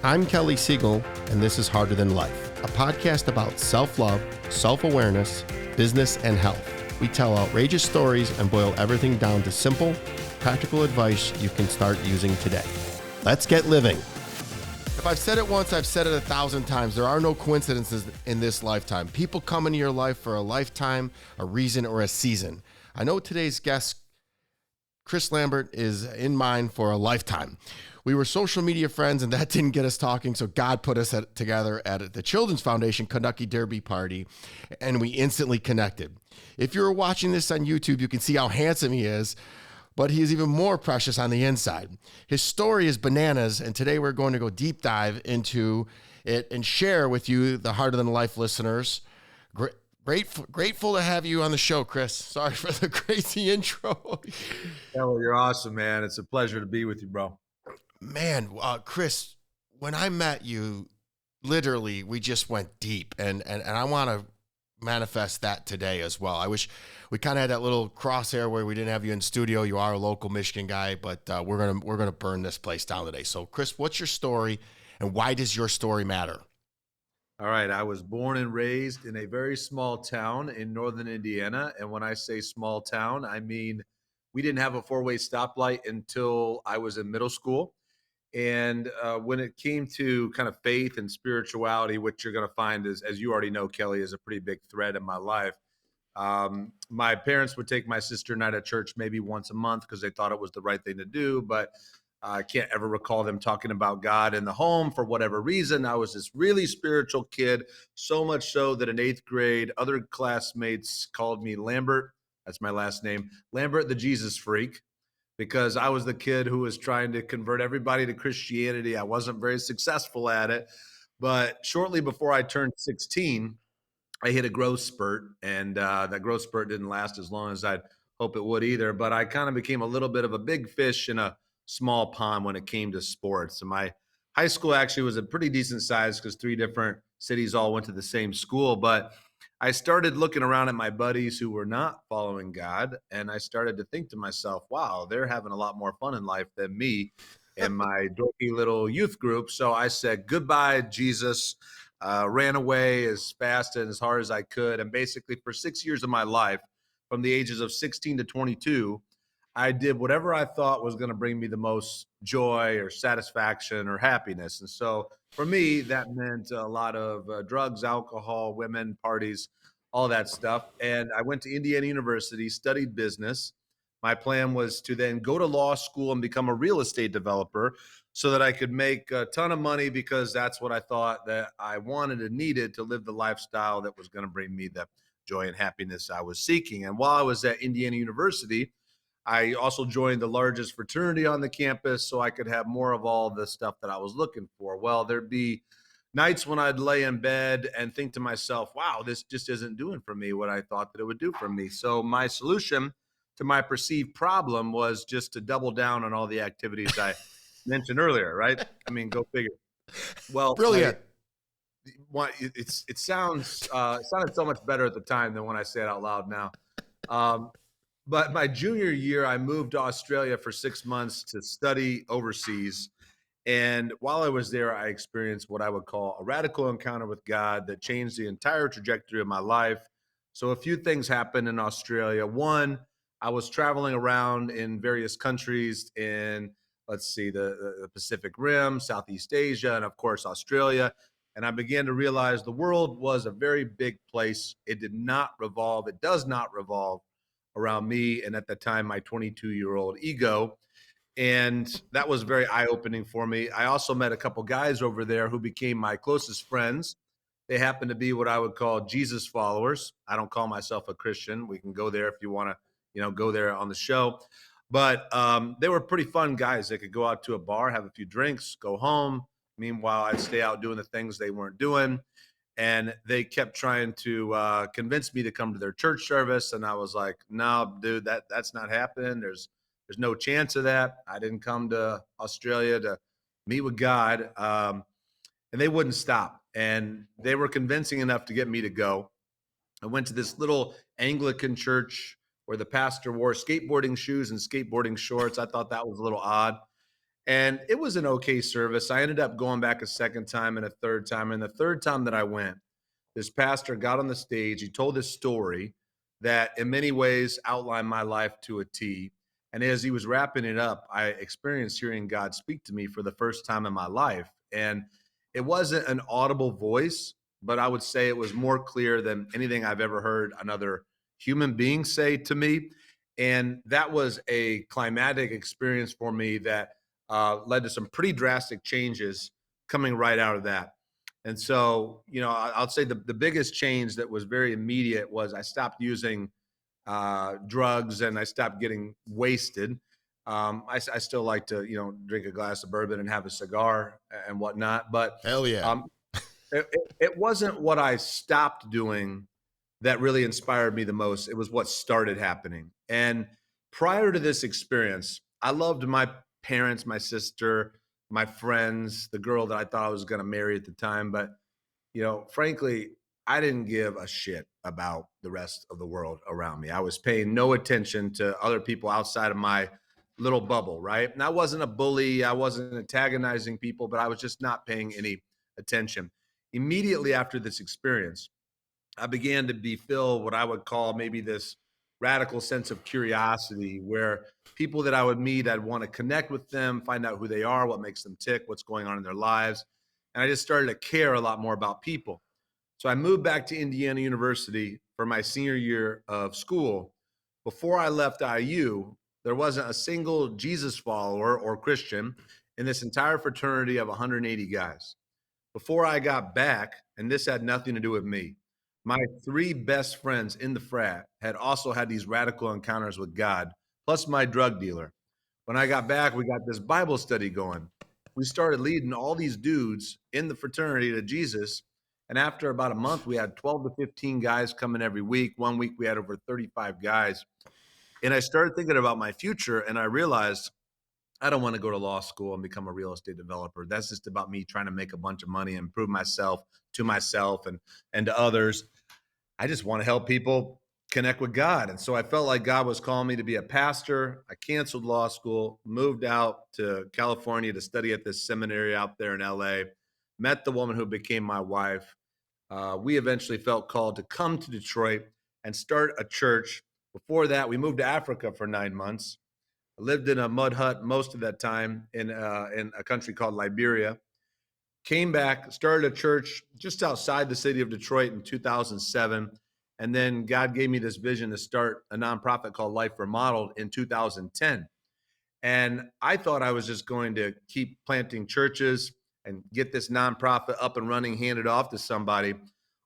I'm Kelly Siegel, and this is Harder Than Life, a podcast about self-love, self-awareness, business, and health. We tell outrageous stories and boil everything down to simple, practical advice you can start using today. Let's get living. If I've said it once, I've said it 1,000 times. There are no coincidences in this lifetime. People come into your life for a lifetime, a reason, or a season. I know today's guest, Chris Lambert, is in mind for a lifetime. We were social media friends, and that didn't get us talking, so God put us together at the Children's Foundation Kentucky Derby party, and we instantly connected. If you're watching this on YouTube, you can see how handsome he is, but he is even more precious on the inside. His story is bananas, and today we're going to go deep dive into it and share with you, the Harder Than Life listeners. Grateful to have you on the show, Chris. Sorry for the crazy intro. Well, you're awesome, man. It's a pleasure to be with you, bro. Man, Chris, when I met you, literally, we just went deep, and I want to manifest that today as well. I wish we kind of had that little crosshair where we didn't have you in studio. You are a local Michigan guy, but we're gonna burn this place down today. So, Chris, what's your story, and why does your story matter? All right. I was born and raised in a very small town in northern Indiana. And when I say small town, I mean we didn't have a four-way stoplight until I was in middle school. And when it came to kind of faith and spirituality, what you're going to find is, as you already know, Kelly, is a pretty big thread in my life. My parents would take my sister and I to church maybe once a month because they thought it was the right thing to do. But I can't ever recall them talking about God in the home for whatever reason. I was this really spiritual kid, so much so that in eighth grade, other classmates called me Lambert. That's my last name, Lambert the Jesus freak, because I was the kid who was trying to convert everybody to Christianity. I wasn't very successful at it. But shortly before I turned 16, I hit a growth spurt, and that growth spurt didn't last as long as I'd hope it would either. But I kind of became a little bit of a big fish in a small pond when it came to sports. And my high school actually was a pretty decent size because three different cities all went to the same school. But I started looking around at my buddies who were not following God, and I started to think to myself, wow, they're having a lot more fun in life than me and my dorky little youth group. So I said, goodbye, Jesus. Ran away as fast and as hard as I could. And basically, for 6 years of my life, from the ages of 16 to 22, I did whatever I thought was going to bring me the most joy or satisfaction or happiness. And so for me, that meant a lot of drugs, alcohol, women, parties, all that stuff. And I went to Indiana University, studied business. My plan was to then go to law school and become a real estate developer so that I could make a ton of money, because that's what I thought that I wanted and needed to live the lifestyle that was going to bring me the joy and happiness I was seeking. And while I was at Indiana University, I also joined the largest fraternity on the campus so I could have more of all the stuff that I was looking for. Well, there'd be nights when I'd lay in bed and think to myself, wow, this just isn't doing for me what I thought that it would do for me. So my solution to my perceived problem was just to double down on all the activities I mentioned earlier, right? I mean, go figure. Well, Brilliant. it sounded so much better at the time than when I say it out loud now. But my junior year, I moved to Australia for 6 months to study overseas. And while I was there, I experienced what I would call a radical encounter with God that changed the entire trajectory of my life. So a few things happened in Australia. One, I was traveling around in various countries in, let's see, the Pacific Rim, Southeast Asia, and of course, Australia. And I began to realize the world was a very big place. It does not revolve around me. And at the time, my 22-year-old ego. And that was very eye-opening for me. I also met a couple guys over there who became my closest friends. They happen to be what I would call Jesus followers. I don't call myself a Christian. We can go there if you want to, go there on the show. But they were pretty fun guys. They could go out to a bar, have a few drinks, go home. Meanwhile, I'd stay out doing the things they weren't doing. And they kept trying to convince me to come to their church service. And I was like, no, dude, that's not happening. There's no chance of that. I didn't come to Australia to meet with God. And they wouldn't stop. And they were convincing enough to get me to go. I went to this little Anglican church where the pastor wore skateboarding shoes and skateboarding shorts. I thought that was a little odd. And it was an okay service. I ended up going back a second time and a third time. And the third time that I went, this pastor got on the stage. He told this story that in many ways outlined my life to a T. And as he was wrapping it up, I experienced hearing God speak to me for the first time in my life. And it wasn't an audible voice, but I would say it was more clear than anything I've ever heard another human being say to me. And that was a climatic experience for me that led to some pretty drastic changes coming right out of that. And so, I'll say the biggest change that was very immediate was I stopped using drugs and I stopped getting wasted. I still like to, drink a glass of bourbon and have a cigar and whatnot, but Hell yeah. it wasn't what I stopped doing that really inspired me the most. It was what started happening. And prior to this experience, I loved my parents, my sister, my friends, the girl that I thought I was going to marry at the time. But, frankly, I didn't give a shit about the rest of the world around me. I was paying no attention to other people outside of my little bubble, right? And I wasn't a bully. I wasn't antagonizing people, but I was just not paying any attention. Immediately after this experience, I began to be filled what I would call maybe this radical sense of curiosity, where people that I would meet, I'd want to connect with them, find out who they are, what makes them tick, what's going on in their lives. And I just started to care a lot more about people. So I moved back to Indiana University for my senior year of school. Before I left IU, there wasn't a single Jesus follower or Christian in this entire fraternity of 180 guys. Before I got back, and this had nothing to do with me, my three best friends in the frat had also had these radical encounters with God, plus my drug dealer. When I got back, we got this Bible study going. We started leading all these dudes in the fraternity to Jesus. And after about a month, we had 12 to 15 guys coming every week. One week, we had over 35 guys. And I started thinking about my future, and I realized I don't want to go to law school and become a real estate developer. That's just about me trying to make a bunch of money and prove myself to myself and to others. I just want to help people connect with God. And so I felt like God was calling me to be a pastor. I canceled law school, moved out to California to study at this seminary out there in LA, met the woman who became my wife. We eventually felt called to come to Detroit and start a church. Before that, we moved to Africa for 9 months. I lived in a mud hut most of that time in a country called Liberia. Came back, started a church just outside the city of Detroit in 2007. And then God gave me this vision to start a nonprofit called Life Remodeled in 2010. And I thought I was just going to keep planting churches and get this nonprofit up and running, hand it off to somebody.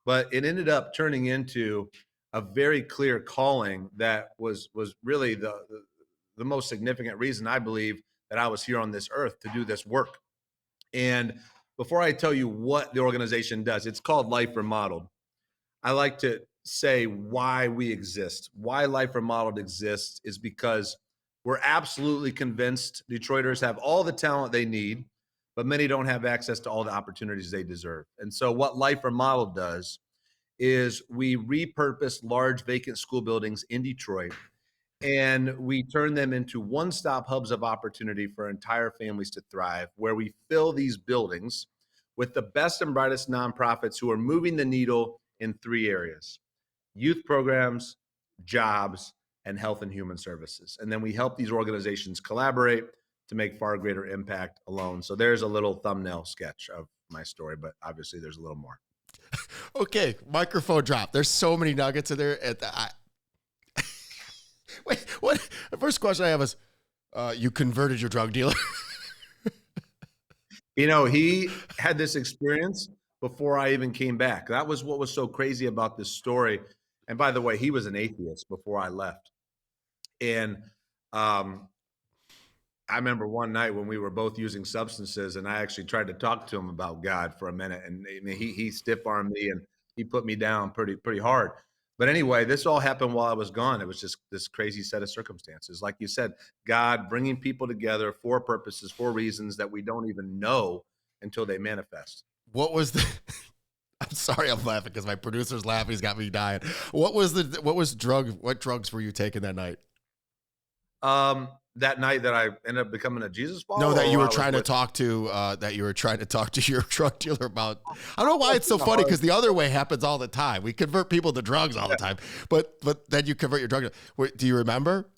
But it ended up turning into a very clear calling that was really the most significant reason I believe that I was here on this earth to do this work. And before I tell you what the organization does, it's called Life Remodeled. I like to say why we exist. Why Life Remodeled exists is because we're absolutely convinced Detroiters have all the talent they need, but many don't have access to all the opportunities they deserve. And so what Life Remodeled does is we repurpose large vacant school buildings in Detroit, and we turn them into one-stop hubs of opportunity for entire families to thrive, where we fill these buildings with the best and brightest nonprofits who are moving the needle in three areas: youth programs, jobs, and health and human services. And then we help these organizations collaborate to make far greater impact alone. So there's a little thumbnail sketch of my story, but obviously there's a little more. Okay, microphone drop. There's so many nuggets in there. Wait, what? The first question I have is, you converted your drug dealer? He had this experience before I even came back. That was what was so crazy about this story. And by the way, he was an atheist before I left. And I remember one night when we were both using substances, and I actually tried to talk to him about God for a minute, and he stiff-armed me and he put me down pretty hard. But anyway, this all happened while I was gone. It was just this crazy set of circumstances. Like you said, God bringing people together for purposes, for reasons that we don't even know until they manifest. What was the? I'm sorry, I'm laughing because my producer's laughing. He's got me dying. What drugs were you taking that night? that night that I ended up becoming a Jesus No, follower, that you or were I was trying to with talk to, your drug dealer about. I don't know why it's so the funny, hard. because the other way happens all the time. We convert people to drugs all the time, but then you convert your drug dealer. Do you remember?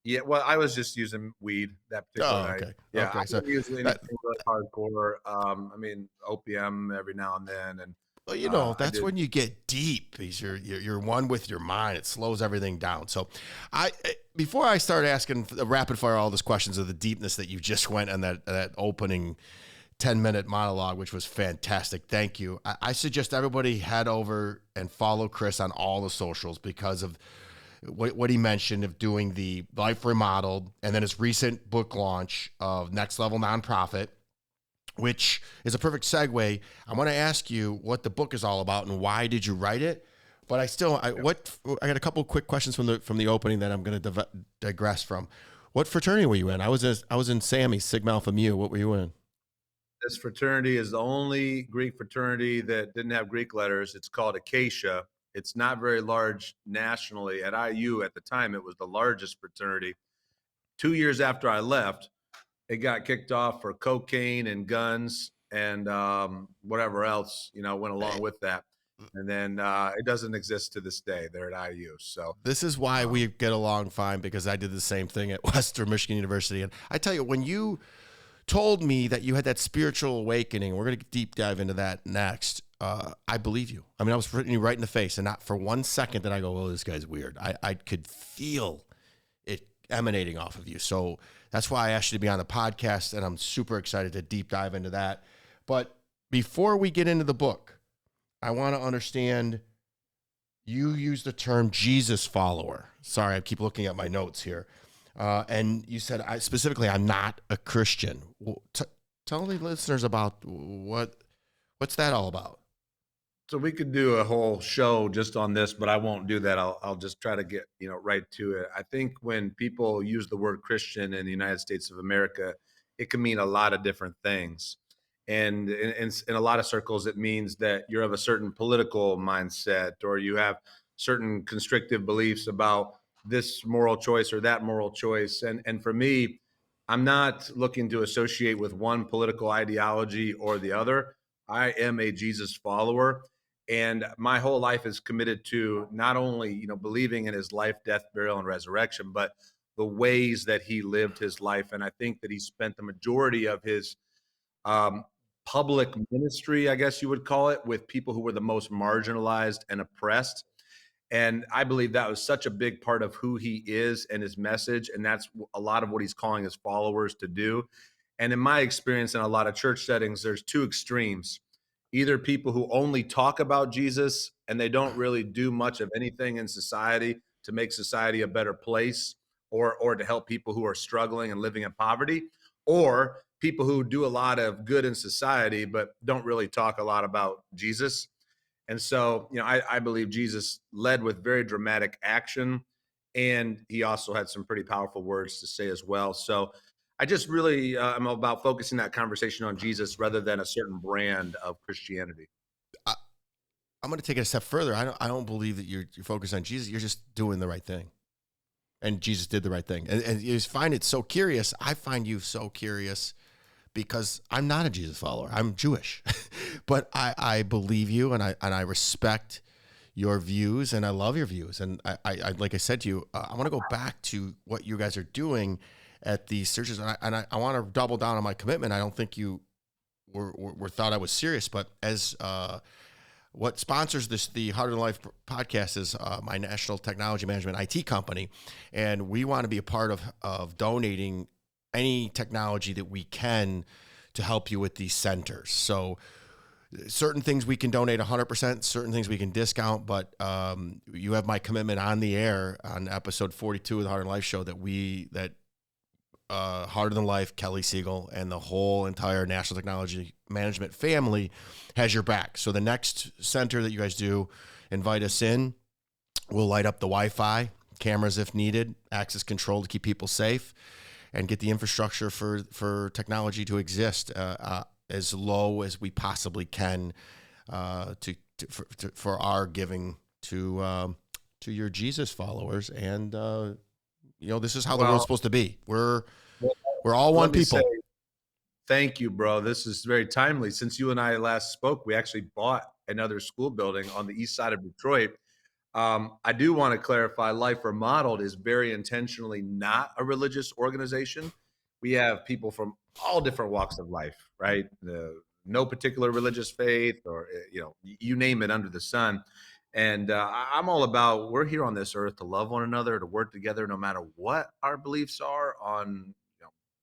Yeah, well, I was just using weed that particular Oh, night. okay. Yeah, I Okay. So don't use anything that, really hardcore. I mean, opium every now and then, and well, I that's did. when you get deep, because you're one with your mind. It slows everything down. So before I start asking the rapid fire all those questions of the deepness that you just went on that opening 10-minute monologue, which was fantastic. Thank you. I suggest everybody head over and follow Chris on all the socials, because of what he mentioned of doing the Life Remodeled, and then his recent book launch of Next Level Nonprofit, which is a perfect segue. I want to ask you what the book is all about and why did you write it. But I got a couple of quick questions from the opening that I'm going to digress from. What fraternity were you in? I was in Sammy, Sigma Alpha Mu. What were you in? This fraternity is the only Greek fraternity that didn't have Greek letters. It's called Acacia. It's not very large nationally. At IU at the time, it was the largest fraternity. 2 years after I left, it got kicked off for cocaine and guns and whatever else went along with that. And then it doesn't exist to this day. They're at IU. So This is why um, we get along fine, because I did the same thing at Western Michigan University. And I tell you, when you told me that you had that spiritual awakening, we're going to deep dive into that next. I believe you. I mean, I was hitting you right in the face, and not for 1 second did I go, "Oh, this guy's weird." I could feel it emanating off of you. So that's why I asked you to be on the podcast, and I'm super excited to deep dive into that. But before we get into the book, I want to understand. You use the term Jesus follower. Sorry, I keep looking at my notes here. And you said, I'm not a Christian. Well, tell the listeners about what's that all about? so we could do a whole show just on this, but I won't do that. I'll just try to get right to it. I think when people use the word Christian in the United States of America, it can mean a lot of different things. And in a lot of circles, it means that you're of a certain political mindset, or you have certain constrictive beliefs about this moral choice or that moral choice. And for me, I'm not looking to associate with one political ideology or the other. I am a Jesus follower, and my whole life is committed to not only believing in his life, death, burial, and resurrection, but the ways that he lived his life. And I think that he spent the majority of his um, public ministry, I guess you would call it, with people who were the most marginalized and oppressed. And I believe that was such a big part of who he is and his message. And that's a lot of what he's calling his followers to do. And in my experience, in a lot of church settings, there's two extremes: either people who only talk about Jesus and they don't really do much of anything in society to make society a better place, or to help people who are struggling and living in poverty, or people who do a lot of good in society but don't really talk a lot about Jesus. And so, I believe Jesus led with very dramatic action, and he also had some pretty powerful words to say as well. So I just really am about focusing that conversation on Jesus rather than a certain brand of Christianity. I, I'm going to take it a step further. I don't believe that you're focused on Jesus. You're just doing the right thing. And Jesus did the right thing. And you find it so curious. I find you so curious because I'm not a Jesus follower. I'm Jewish, but I believe you, and I respect your views, and I love your views. And I like I said to you, I want to go back to what you guys are doing at these searches, and I want to double down on my commitment. I don't think you were thought I was serious, but as what sponsors the Harder Than Life podcast is my national technology management IT company, and we want to be a part of donating any technology that we can to help you with these centers. So certain things we can donate 100%, certain things we can discount, but you have my commitment on the air on episode 42 of the Harder Than Life show that Harder Than Life, Kelly Siegel, and the whole entire National Technology Management family has your back. So the next center that you guys do, invite us in. We'll light up the Wi-Fi, cameras if needed, access control to keep people safe, and get the infrastructure for technology to exist as low as we possibly can for our giving to your Jesus followers and This is how the world's Well, supposed to be. We're well, all one let me say people. thank you, bro. This is very timely. Since you and I last spoke, we actually bought another school building on the east side of Detroit. I do want to clarify Life Remodeled is very intentionally not a religious organization. We have people from all different walks of life, right? No particular religious faith or, you name it under the sun. And I'm all about we're here on this earth to love one another, to work together, no matter what our beliefs are on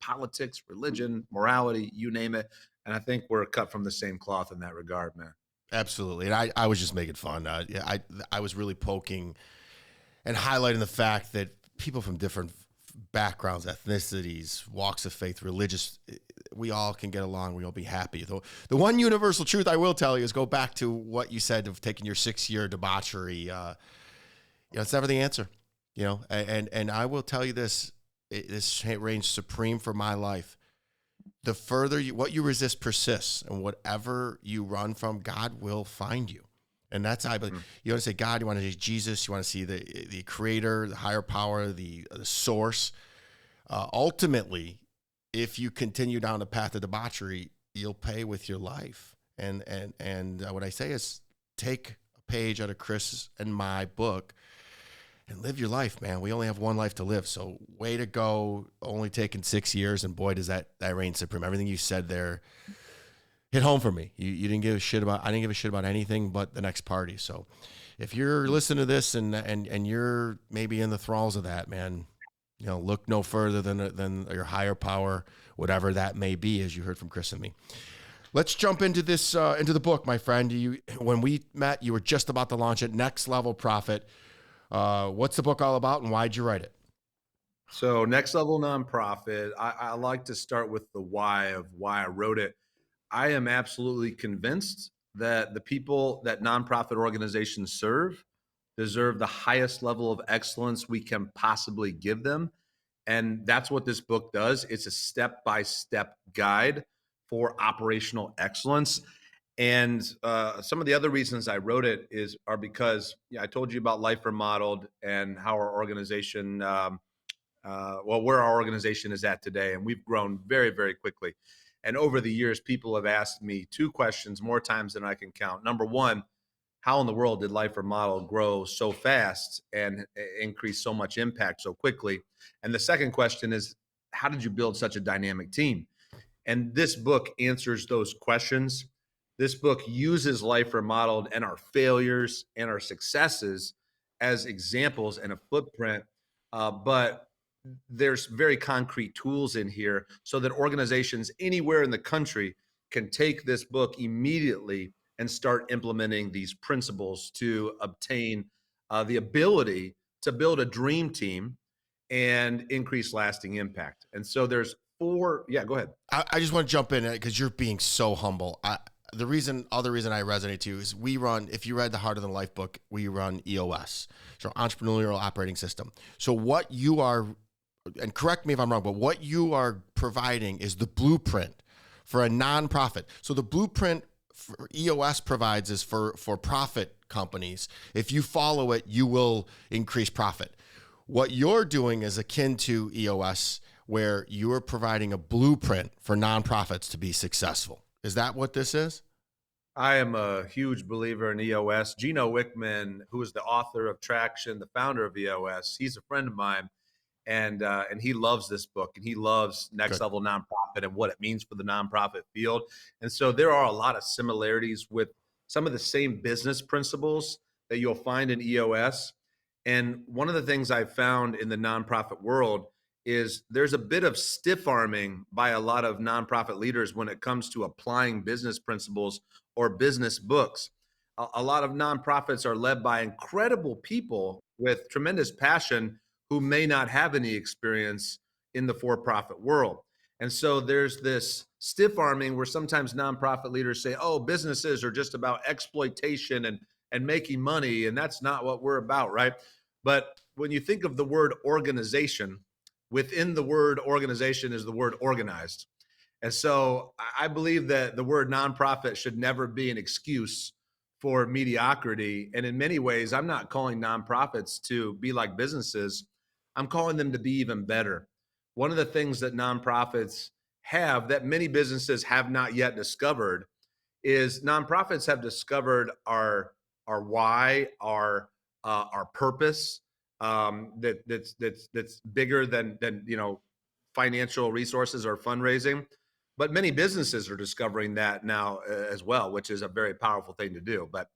politics, religion, morality, you name it. And I think we're cut from the same cloth in that regard, man. Absolutely. And I was just making fun. I was really poking and highlighting the fact that people from different backgrounds, ethnicities, walks of faith, religious, we all can get along. We all be happy. The one universal truth I will tell you is go back to what you said of taking your 6-year debauchery. It's never the answer, and I will tell you this, this reigns supreme for my life. The further what you resist persists, and whatever you run from, God will find you. And that's, I believe, you want to say God, you want to see Jesus, you want to see the creator, the higher power, the source. Ultimately, if you continue down the path of debauchery, you'll pay with your life. And what I say is take a page out of Chris and my book and live your life, man. We only have one life to live. So way to go. Only taking 6 years. And boy, does that reign supreme. Everything you said there hit home for me. You didn't give a shit about, I didn't give a shit about anything but the next party. So if you're listening to this and you're maybe in the thralls of that, man, look no further than your higher power, whatever that may be, as you heard from Chris and me. Let's jump into this, into the book, my friend. When we met, you were just about to launch it, Next Level Profit. What's the book all about, and why'd you write it? So Next Level Nonprofit, I like to start with the why of why I wrote it. I am absolutely convinced that the people that nonprofit organizations serve deserve the highest level of excellence we can possibly give them. And that's what this book does. It's a step-by-step guide for operational excellence. And some of the other reasons I wrote it are because I told you about Life Remodeled and how our organization, where our organization is at today. And we've grown very, very quickly. And over the years, people have asked me 2 questions more times than I can count. Number one, how in the world did Life Remodeled grow so fast and increase so much impact so quickly? And the second question is, how did you build such a dynamic team? And this book answers those questions. This book uses Life Remodeled and our failures and our successes as examples and a footprint. But there's very concrete tools in here so that organizations anywhere in the country can take this book immediately and start implementing these principles to obtain the ability to build a dream team and increase lasting impact. And so there's 4. Yeah, go ahead. I just want to jump in because you're being so humble. The other reason I resonate to you is if you read the Harder Than Life book, we run EOS, so Entrepreneurial Operating System. So what you are, and correct me if I'm wrong, but what you are providing is the blueprint for a nonprofit. So the blueprint for EOS provides is for profit companies. If you follow it, you will increase profit. What you're doing is akin to EOS, where you're providing a blueprint for nonprofits to be successful. Is that what this is? I am a huge believer in EOS. Gino Wickman, who is the author of Traction, the founder of EOS, he's a friend of mine, and he loves this book, and he loves Next Good. Level Nonprofit and what it means for the nonprofit field. And so there are a lot of similarities with some of the same business principles that you'll find in EOS. And one of the things I've found in the nonprofit world is there's a bit of stiff arming by a lot of nonprofit leaders when it comes to applying business principles or business books. A lot of nonprofits are led by incredible people with tremendous passion who may not have any experience in the for-profit world. And so there's this stiff arming where sometimes nonprofit leaders say, oh, businesses are just about exploitation and making money, and that's not what we're about, right? But when you think of the word organization, within the word organization is the word organized. And so I believe that the word nonprofit should never be an excuse for mediocrity. And in many ways, I'm not calling nonprofits to be like businesses. I'm calling them to be even better. One of the things that nonprofits have that many businesses have not yet discovered is nonprofits have discovered our why, our purpose, that's bigger than financial resources or fundraising. But many businesses are discovering that now as well, which is a very powerful thing to do. But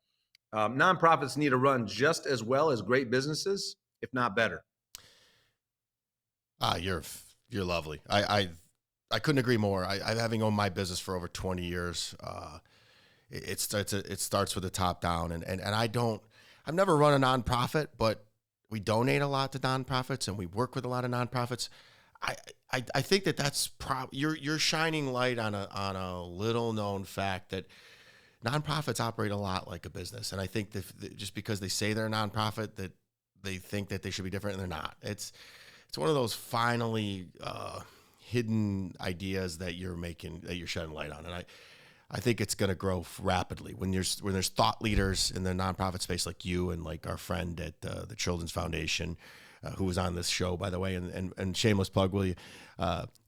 nonprofits need to run just as well as great businesses, if not better. You're lovely. I couldn't agree more. I having owned my business for over 20 years. It starts with the top down, and I've never run a nonprofit, but we donate a lot to nonprofits and we work with a lot of nonprofits. I think that's you're shining light on a little known fact that nonprofits operate a lot like a business, and I think that just because they say they're a nonprofit, that they think that they should be different, and they're not. It's one of those finally hidden ideas that you're shedding light on, and I think it's going to grow rapidly when there's thought leaders in the nonprofit space like you and like our friend at the Children's Foundation, who was on this show, by the way, and shameless plug, will you?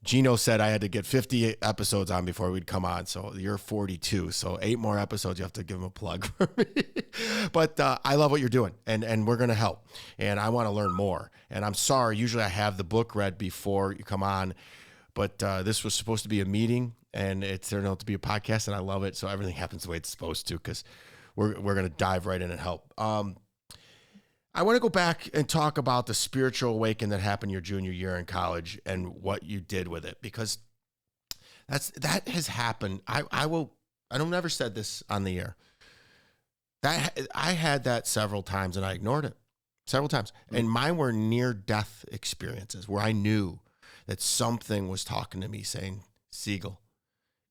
Gino said I had to get 50 episodes on before we'd come on, so you're 42, so 8 more episodes. You have to give him a plug for me. But I love what you're doing, and we're going to help, and I want to learn more. And I'm sorry, usually I have the book read before you come on, but this was supposed to be a meeting, and it turned out to be a podcast, and I love it. So everything happens the way it's supposed to, because we're going to dive right in and help. I want to go back and talk about the spiritual awakening that happened your junior year in college and what you did with it, because that has happened. I don't never said this on the air. That I had that several times and I ignored it several times. And mine were near death experiences where I knew that something was talking to me saying, Siegel,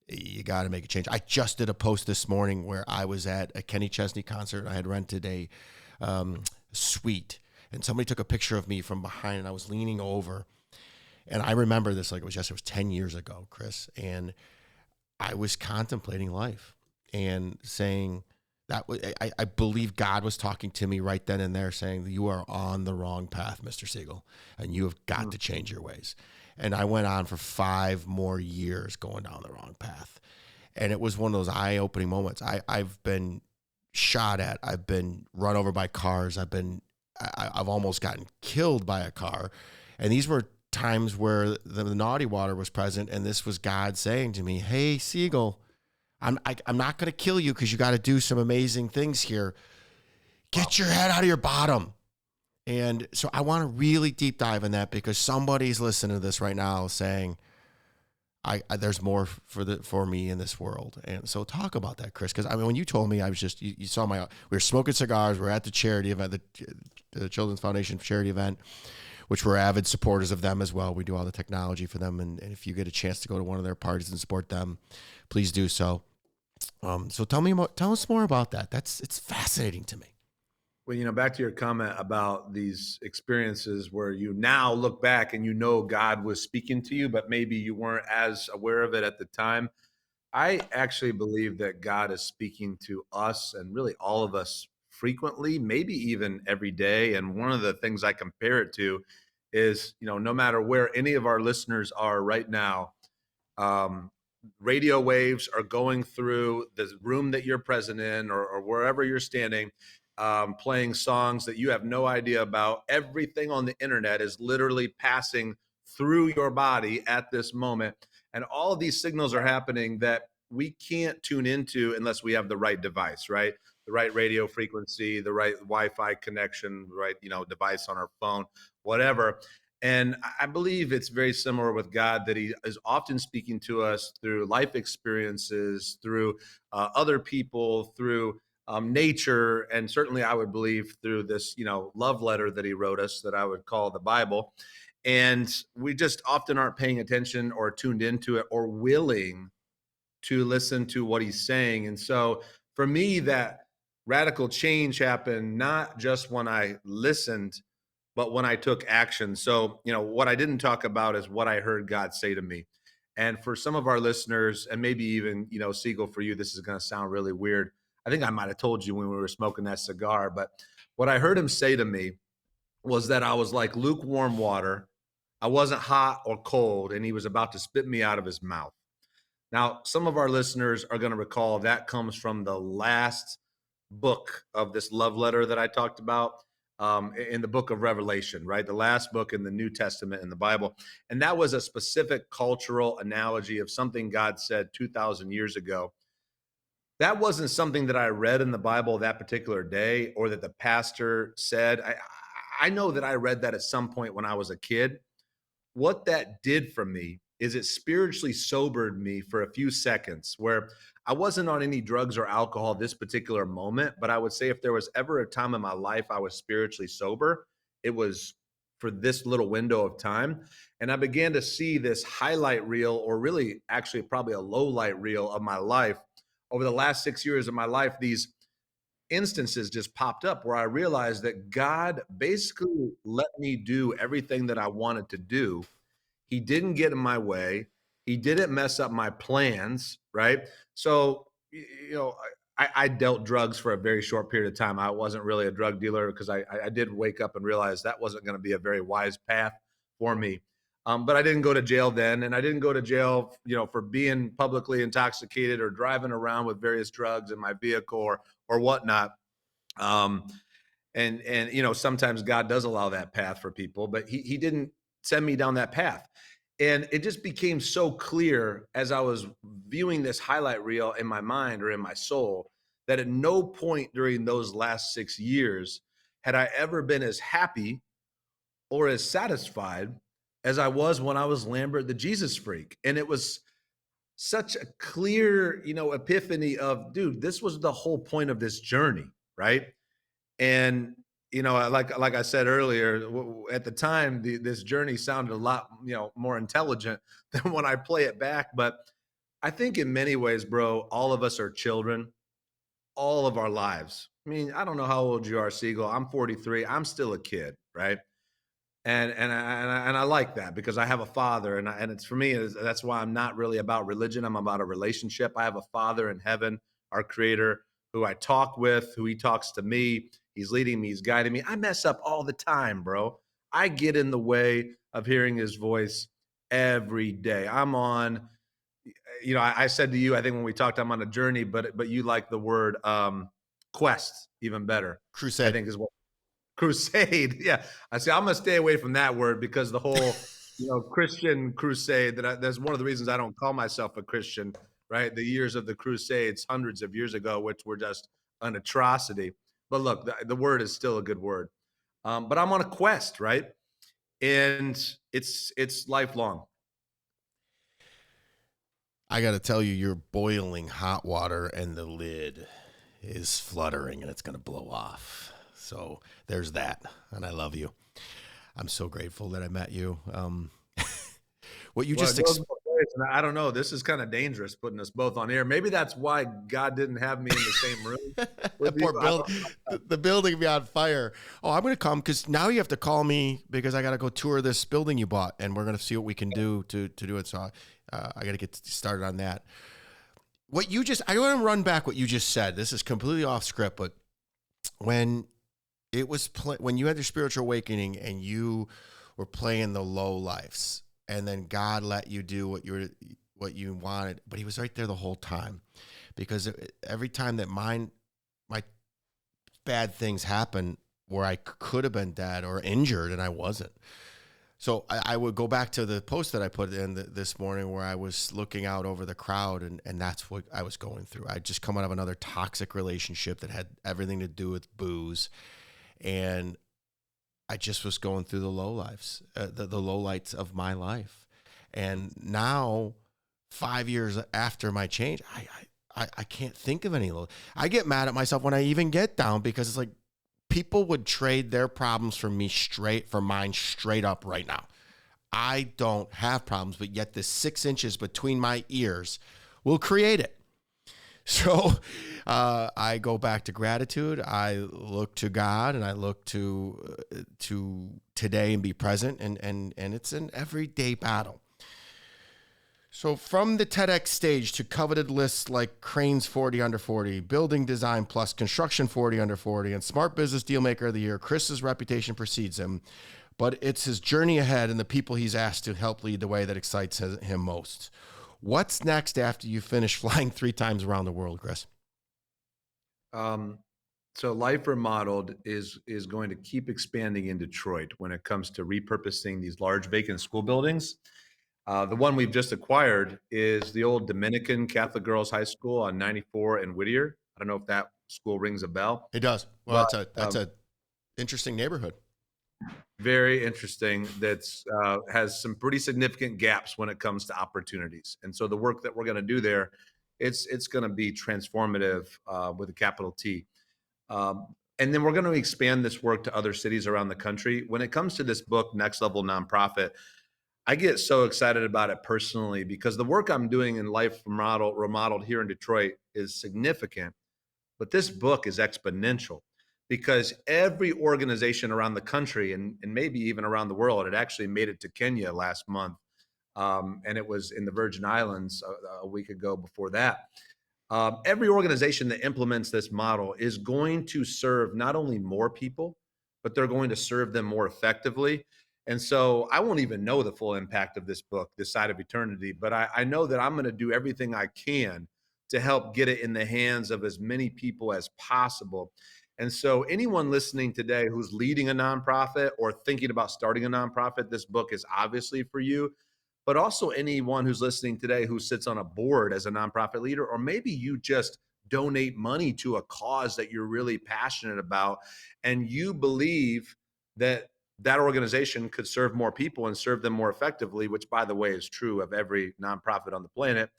you got to make a change. I just did a post this morning where I was at a Kenny Chesney concert. I had rented a suite, and somebody took a picture of me from behind, and I was leaning over. And I remember this like it was yesterday. It was 10 years ago, Chris. And I was contemplating life and saying that I believe God was talking to me right then and there, saying, you are on the wrong path, Mr. Siegel, and you have got to change your ways. And I went on for 5 more years going down the wrong path. And it was one of those eye-opening moments. I've been shot at. I've been run over by cars. I've almost gotten killed by a car. And these were times where the naughty water was present. And this was God saying to me, hey, Siegel, I'm not going to kill you because you got to do some amazing things here. Get your head out of your bottom. And so I want to really deep dive in that, because somebody's listening to this right now saying, there's more for me in this world. And so talk about that, Chris, because I mean, when you told me, I was just, you saw we were smoking cigars. We're at the charity event, the Children's Foundation charity event, which we're avid supporters of them as well. We do all the technology for them. And if you get a chance to go to one of their parties and support them, please do so. So tell us more about that. It's fascinating to me. Well, back to your comment about these experiences where you now look back and God was speaking to you, but maybe you weren't as aware of it at the time. I actually believe that God is speaking to us and really all of us frequently, maybe even every day. And one of the things I compare it to is, no matter where any of our listeners are right now, radio waves are going through the room that you're present in, or wherever you're standing, playing songs that you have no idea about. Everything on the internet is literally passing through your body at this moment. And all of these signals are happening that we can't tune into unless we have the right device, right? The right radio frequency, the right Wi-Fi connection, the right, device on our phone, whatever. And I believe it's very similar with God, that he is often speaking to us through life experiences, through other people, through nature, and certainly I would believe through this, love letter that he wrote us that I would call the Bible. And we just often aren't paying attention or tuned into it or willing to listen to what he's saying. And so for me, that radical change happened not just when I listened, but when I took action. So, what I didn't talk about is what I heard God say to me. And for some of our listeners, and maybe even, Siegel, for you, this is going to sound really weird. I think I might have told you when we were smoking that cigar, but what I heard him say to me was that I was like lukewarm water. I wasn't hot or cold, and he was about to spit me out of his mouth. Now, some of our listeners are going to recall that comes from the last book of this love letter that I talked about, in the book of Revelation, right? The last book in the New Testament in the Bible. And that was a specific cultural analogy of something God said 2,000 years ago. That wasn't something that I read in the Bible that particular day or that the pastor said. I know that I read that at some point when I was a kid. What that did for me is it spiritually sobered me for a few seconds where I wasn't on any drugs or alcohol this particular moment, but I would say if there was ever a time in my life I was spiritually sober, it was for this little window of time. And I began to see this highlight reel, or really actually probably a low light reel of my life over the last 6 years of my life. These instances just popped up where I realized that God basically let me do everything that I wanted to do. He didn't get in my way. He didn't mess up my plans, right? So, you know, I dealt drugs for a very short period of time. I wasn't really a drug dealer because I did wake up and realize that wasn't going to be a very wise path for me. But I didn't go to jail then, and I didn't go to jail, for being publicly intoxicated or driving around with various drugs in my vehicle or whatnot. Um, and sometimes God does allow that path for people, but he didn't send me down that path. And it just became so clear as I was viewing this highlight reel in my mind or in my soul that at no point during those last 6 years had I ever been as happy or as satisfied as I was when I was Lambert the Jesus freak. And it was such a clear, epiphany of, dude, this was the whole point of this journey, right? And like I said earlier, at the time, this journey sounded a lot more intelligent than when I play it back. But I think in many ways, bro, all of us are children all of our lives. I mean, I don't know how old you are, Siegel. I'm 43. I'm still a kid, right? And I like that because I have a father, and it's for me. That's why I'm not really about religion. I'm about a relationship. I have a father in heaven, our Creator, who I talk with, who He talks to me. He's leading me. He's guiding me. I mess up all the time, bro. I get in the way of hearing His voice every day. I'm on. I said to you, I think when we talked, I'm on a journey, but you like the word quest even better. I Crusade. think is what. Crusade. Yeah. I say I'm going to stay away from that word because the whole, Christian crusade that's one of the reasons I don't call myself a Christian, right? The years of the crusades, hundreds of years ago, which were just an atrocity. But look, the word is still a good word. But I'm on a quest, right? And it's lifelong. I got to tell you, you're boiling hot water and the lid is fluttering and it's going to blow off. So there's that. And I love you. I'm so grateful that I met you. What you just I don't know. This is kind of dangerous putting us both on air. Maybe that's why God didn't have me in the same room with you. The building be on fire. Oh, I'm going to come because now you have to call me because I got to go tour this building you bought, and we're going to see what we can do to do it. So I got to get started on that. I want to run back what you just said. This is completely off script, but when it was when you had your spiritual awakening and you were playing the low lives, and then God let you do what you wanted, but He was right there the whole time, because every time that my bad things happen where I could have been dead or injured and I wasn't. So I would go back to the post that I put in this morning where I was looking out over the crowd, and that's what I was going through. I'd just come out of another toxic relationship that had everything to do with booze, and I just was going through the low lives, the lowlights of my life. And now, 5 years after my change, I can't think of any low. I get mad at myself when I even get down, because it's like people would trade their problems for mine straight up right now. I don't have problems, but yet the 6 inches between my ears will create it. So I go back to gratitude. I look to God, and I look to today and be present. And it's an everyday battle. So from the TEDx stage to coveted lists like Crane's 40 Under 40, Building Design Plus, Construction 40 Under 40, and Smart Business Dealmaker of the Year, Chris's reputation precedes him, but it's his journey ahead and the people he's asked to help lead the way that excites him most. What's next after you finish flying 3 times around the world, Chris? So Life Remodeled is going to keep expanding in Detroit when it comes to repurposing these large vacant school buildings. The one we've just acquired is the old Dominican Catholic Girls High School on 94 and Whittier. I don't know if that school rings a bell, It does. Well, but that's a interesting neighborhood. very interesting. That's has some pretty significant gaps when it comes to opportunities. And so the work that we're going to do there, it's going to be transformative with a capital T. And then we're going to expand this work to other cities around the country. When it comes to this book, Next Level Nonprofit, I get so excited about it personally because the work I'm doing in Life Remodeled here in Detroit is significant, but this book is exponential because every organization around the country and maybe even around the world, it actually made it to Kenya last month. And it was in the Virgin Islands a week ago before that. Every organization that implements this model is going to serve not only more people, but they're going to serve them more effectively. And so I won't even know the full impact of this book, This Side of Eternity, but I know that I'm going to do everything I can to help get it in the hands of as many people as possible. And so anyone listening today who's leading a nonprofit or thinking about starting a nonprofit, this book is obviously for you, but also anyone who's listening today who sits on a board as a nonprofit leader, or maybe you just donate money to a cause that you're really passionate about and you believe that that organization could serve more people and serve them more effectively, which by the way is true of every nonprofit on the planet.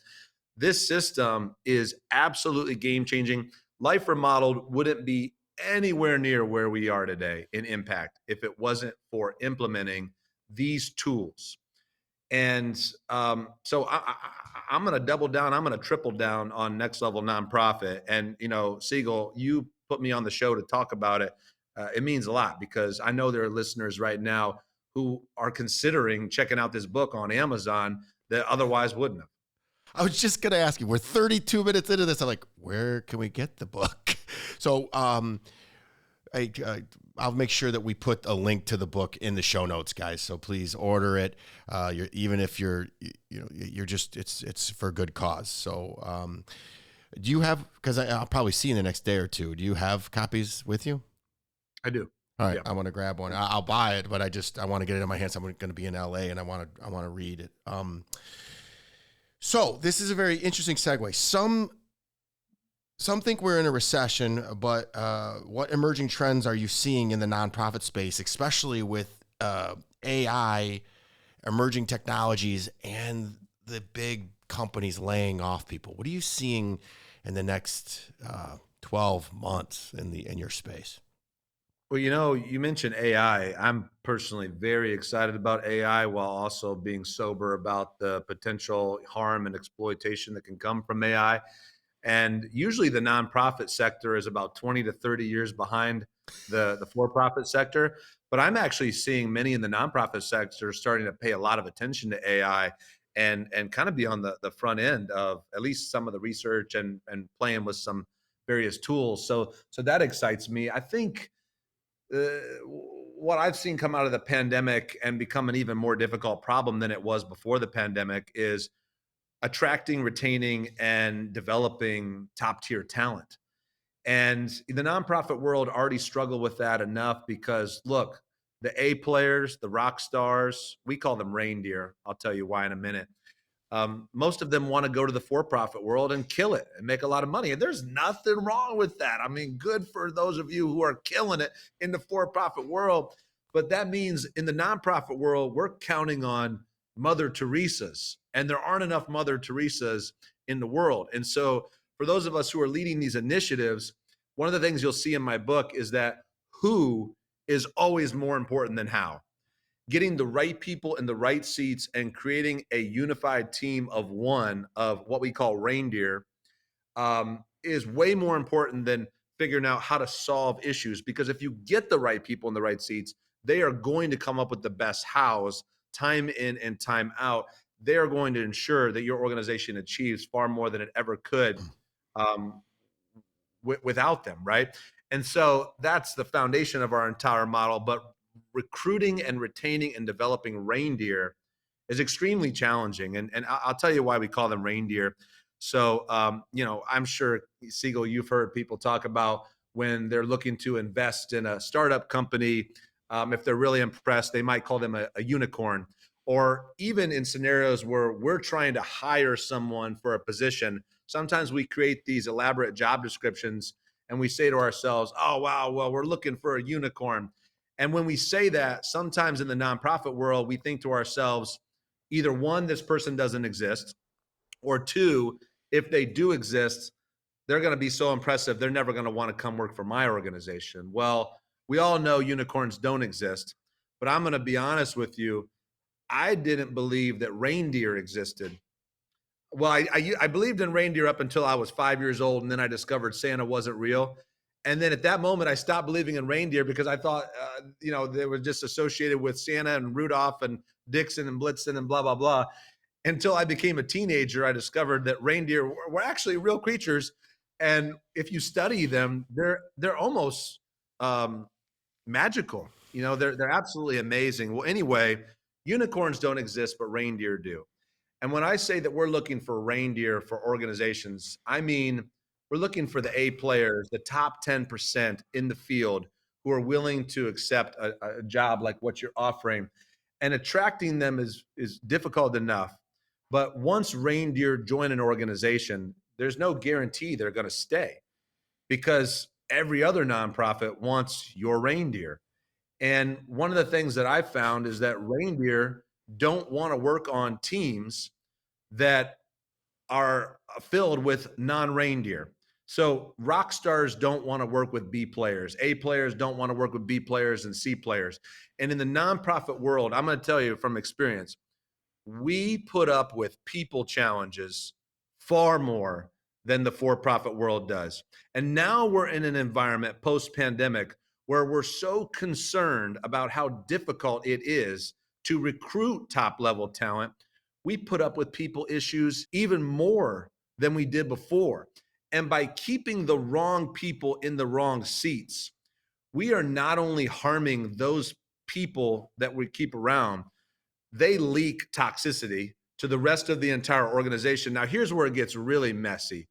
This system is absolutely game changing. Life Remodeled wouldn't be anywhere near where we are today in impact if it wasn't for implementing these tools. And so I'm going to double down. I'm going to triple down on Next Level Nonprofit. And, you know, Siegel, you put me on the show to talk about it. It means a lot because I know there are listeners right now who are considering checking out this book on Amazon that otherwise wouldn't have. I was just going to ask you, we're 32 minutes into this. I'm like, where can we get the book? So I'll make sure that we put a link to the book in the show notes, guys. So please order it. Even if you're just, it's for a good cause. So do you have, because I'll probably see you in the next day or two. Do you have copies with you? I do. All right. Yeah. I want to grab one. I'll buy it, but I want to get it in my hands. I'm going to be in LA and I want to read it. So this is a very interesting segue. Some think we're in a recession, but what emerging trends are you seeing in the nonprofit space, especially with AI, emerging technologies, and the big companies laying off people? What are you seeing in the next 12 months in your space? Well, you know, you mentioned AI. I'm personally very excited about AI while also being sober about the potential harm and exploitation that can come from AI. And usually the nonprofit sector is about 20 to 30 years behind the for-profit sector. But I'm actually seeing many in the nonprofit sector starting to pay a lot of attention to AI and kind of be on the front end of at least some of the research and playing with some various tools. So that excites me. I think what I've seen come out of the pandemic and become an even more difficult problem than it was before the pandemic is attracting, retaining, and developing top tier talent. And the nonprofit world already struggled with that enough because look, the A players, the rock stars, we call them reindeer. I'll tell you why in a minute. Most of them want to go to the for-profit world and kill it and make a lot of money. And there's nothing wrong with that. I mean, good for those of you who are killing it in the for-profit world. But that means in the nonprofit world, we're counting on Mother Teresa's, and there aren't enough Mother Teresa's in the world. And so for those of us who are leading these initiatives, one of the things you'll see in my book is that who is always more important than how. Getting the right people in the right seats and creating a unified team of one of what we call reindeer is way more important than figuring out how to solve issues. Because if you get the right people in the right seats, they are going to come up with the best hows time in and time out. they are going to ensure that your organization achieves far more than it ever could um, without them, right? And so that's the foundation of our entire model. But recruiting and retaining and developing reindeer is extremely challenging. And I'll tell you why we call them reindeer. So, I'm sure, Siegel, you've heard people talk about when they're looking to invest in a startup company. If they're really impressed, they might call them a unicorn. Or even in scenarios where we're trying to hire someone for a position, sometimes we create these elaborate job descriptions and we say to ourselves, oh, wow, well, we're looking for a unicorn. And when we say that, sometimes in the nonprofit world, we think to ourselves, either one, this person doesn't exist, or two, if they do exist, they're going to be so impressive, they're never going to want to come work for my organization. Well, we all know unicorns don't exist, but I'm going to be honest with you. I didn't believe that reindeer existed. Well, I believed in reindeer up until I was 5 years old, and then I discovered Santa wasn't real. And then at that moment, I stopped believing in reindeer because I thought, they were just associated with Santa and Rudolph and Dixon and Blitzen and blah blah blah. Until I became a teenager, I discovered that reindeer were actually real creatures, and if you study them, they're almost um, magical. They're absolutely amazing. Well, anyway, unicorns don't exist, but reindeer do. And when I say that we're looking for reindeer for organizations, I mean we're looking for the A players, the top 10% in the field who are willing to accept a job like what you're offering. And attracting them is difficult enough. But once reindeer join an organization, there's no guarantee they're going to stay because every other nonprofit wants your reindeer. And one of the things that I found is that reindeer don't want to work on teams that are filled with non-reindeer. So rock stars don't want to work with B players. A players don't want to work with B players and C players. And in the nonprofit world, I'm going to tell you from experience, we put up with people challenges far more than the for-profit world does. And now we're in an environment post-pandemic where we're so concerned about how difficult it is to recruit top-level talent. We put up with people issues even more than we did before. And by keeping the wrong people in the wrong seats, we are not only harming those people that we keep around, they leak toxicity to the rest of the entire organization. Now, here's where it gets really messy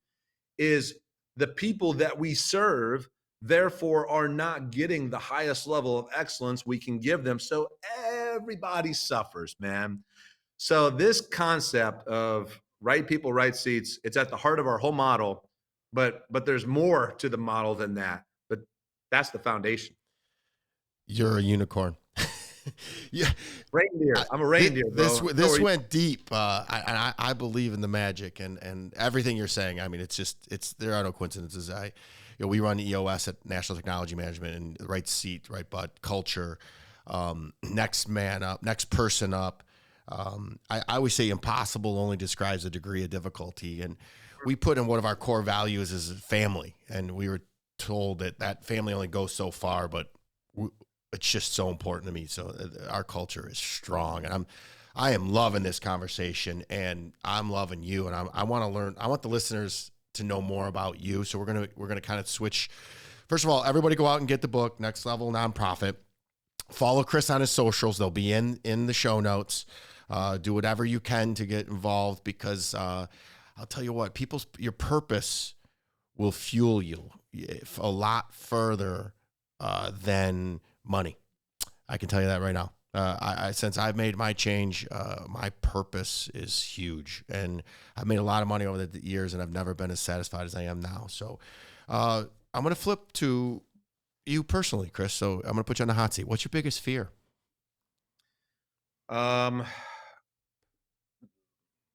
is the people that we serve, therefore, are not getting the highest level of excellence we can give them. So everybody suffers, man. So this concept of right people, right seats, it's at the heart of our whole model, but there's more to the model than that. But that's the foundation. You're a unicorn. Yeah, Reindeer. I'm a reindeer, this bro. this went deep. I believe in the magic and everything you're saying. I mean, there are no coincidences. We run EOS at National Technology Management, and right seat, right butt, culture, next man up, next person up. I always say impossible only describes the degree of difficulty, and we put in one of our core values is family, and we were told that family only goes so far, but it's just so important to me. So our culture is strong, and I am loving this conversation, and I'm loving you, and I want to learn. I want the listeners to know more about you. So we're gonna kind of switch. First of all, everybody go out and get the book, Next Level Nonprofit. Follow Chris on his socials; they'll be in the show notes. Do whatever you can to get involved because I'll tell you what, your purpose will fuel you a lot further than money. I can tell you that right now. Since I've made my change, my purpose is huge, and I've made a lot of money over the years, and I've never been as satisfied as I am now. So I'm going to flip to you personally, Chris. So I'm going to put you on the hot seat. What's your biggest fear?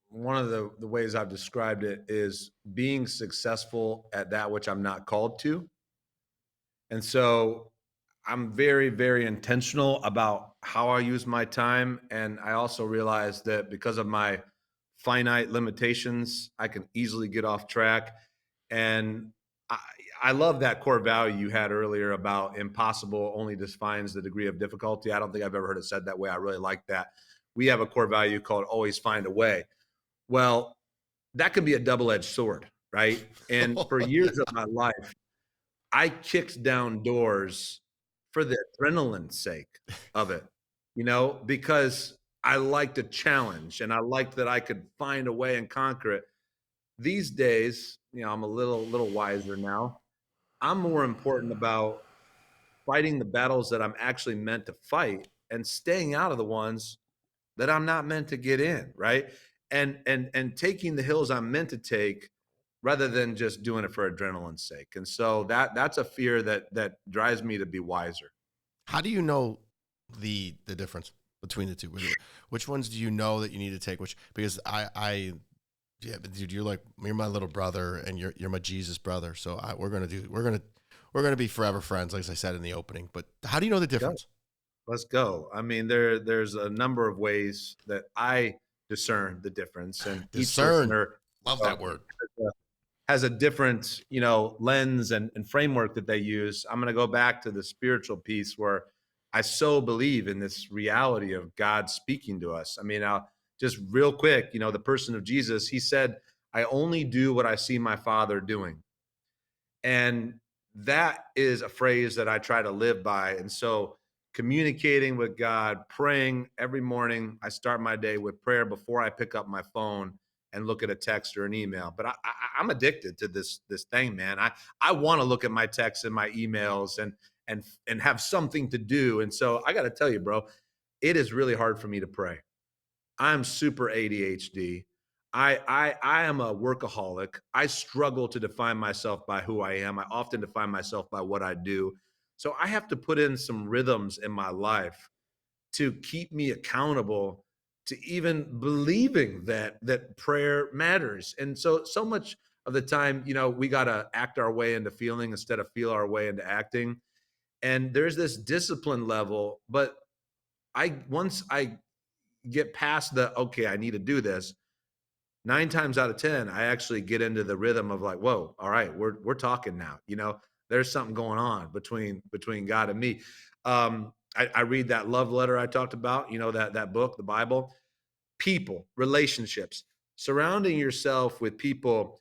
One of the ways I've described it is being successful at that which I'm not called to. And so I'm very, very intentional about how I use my time. And I also realize that because of my finite limitations, I can easily get off track. And I, I love that core value you had earlier about impossible only defines the degree of difficulty. I don't think I've ever heard it said that way. I really like that. we have a core value called always find a way. Well, that can be a double-edged sword, right? And for years of my life, I kicked down doors for the adrenaline's sake of it, because I liked a challenge and I liked that I could find a way and conquer it. These days, I'm a little wiser now. I'm more important about fighting the battles that I'm actually meant to fight and staying out of the ones that I'm not meant to get in, right? And taking the hills I'm meant to take rather than just doing it for adrenaline's sake. And so that's a fear that drives me to be wiser. How do you know the difference between the two? Which ones do you know that you need to take? Because yeah, but dude, you're my little brother, and you're my Jesus brother. So we're gonna be forever friends, like I said in the opening. But how do you know the difference? Let's go. I mean, there's a number of ways that I discern the difference, and each Discern. listener Love that word. has a different, lens and framework that they use. I'm going to go back to the spiritual piece where I so believe in this reality of God speaking to us. I mean, just real quick, the person of Jesus, he said, "I only do what I see my Father doing." And that is a phrase that I try to live by. And so communicating with God, praying every morning, I start my day with prayer before I pick up my phone and look at a text or an email. But I'm addicted to this thing, man. I want to look at my texts and my emails and have something to do. And so I got to tell you, bro, it is really hard for me to pray. I'm super ADHD. I am a workaholic. I struggle to define myself by who I am. I often define myself by what I do. So I have to put in some rhythms in my life to keep me accountable to even believing that prayer matters. And so much of the time, we got to act our way into feeling instead of feel our way into acting. And there's this discipline level, but once I get past okay, I need to do this, 9 times out of 10, I actually get into the rhythm of like, whoa, all right, we're talking now. There's something going on between God and me. I read that love letter I talked about, that book, the Bible. People, relationships, surrounding yourself with people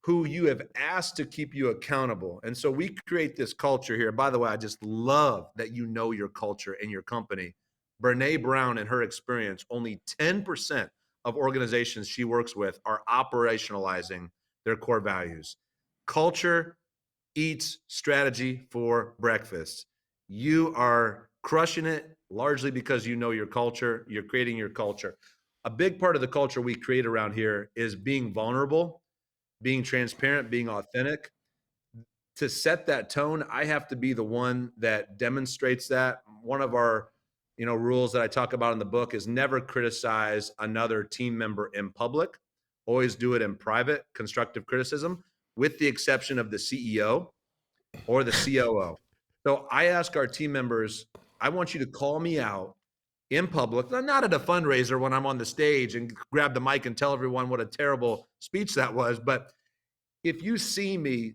who you have asked to keep you accountable. And so we create this culture here. By the way, I just love that your culture and your company. Brene Brown, in her experience, only 10% of organizations she works with are operationalizing their core values. Culture eats strategy for breakfast. You are crushing it largely because you know your culture, you're creating your culture. A big part of the culture we create around here is being vulnerable, being transparent, being authentic. To set that tone, I have to be the one that demonstrates that. One of our, rules that I talk about in the book is never criticize another team member in public. Always do it in private, constructive criticism, with the exception of the CEO or the COO. So I ask our team members, I want you to call me out in public, not at a fundraiser when I'm on the stage and grab the mic and tell everyone what a terrible speech that was, but if you see me,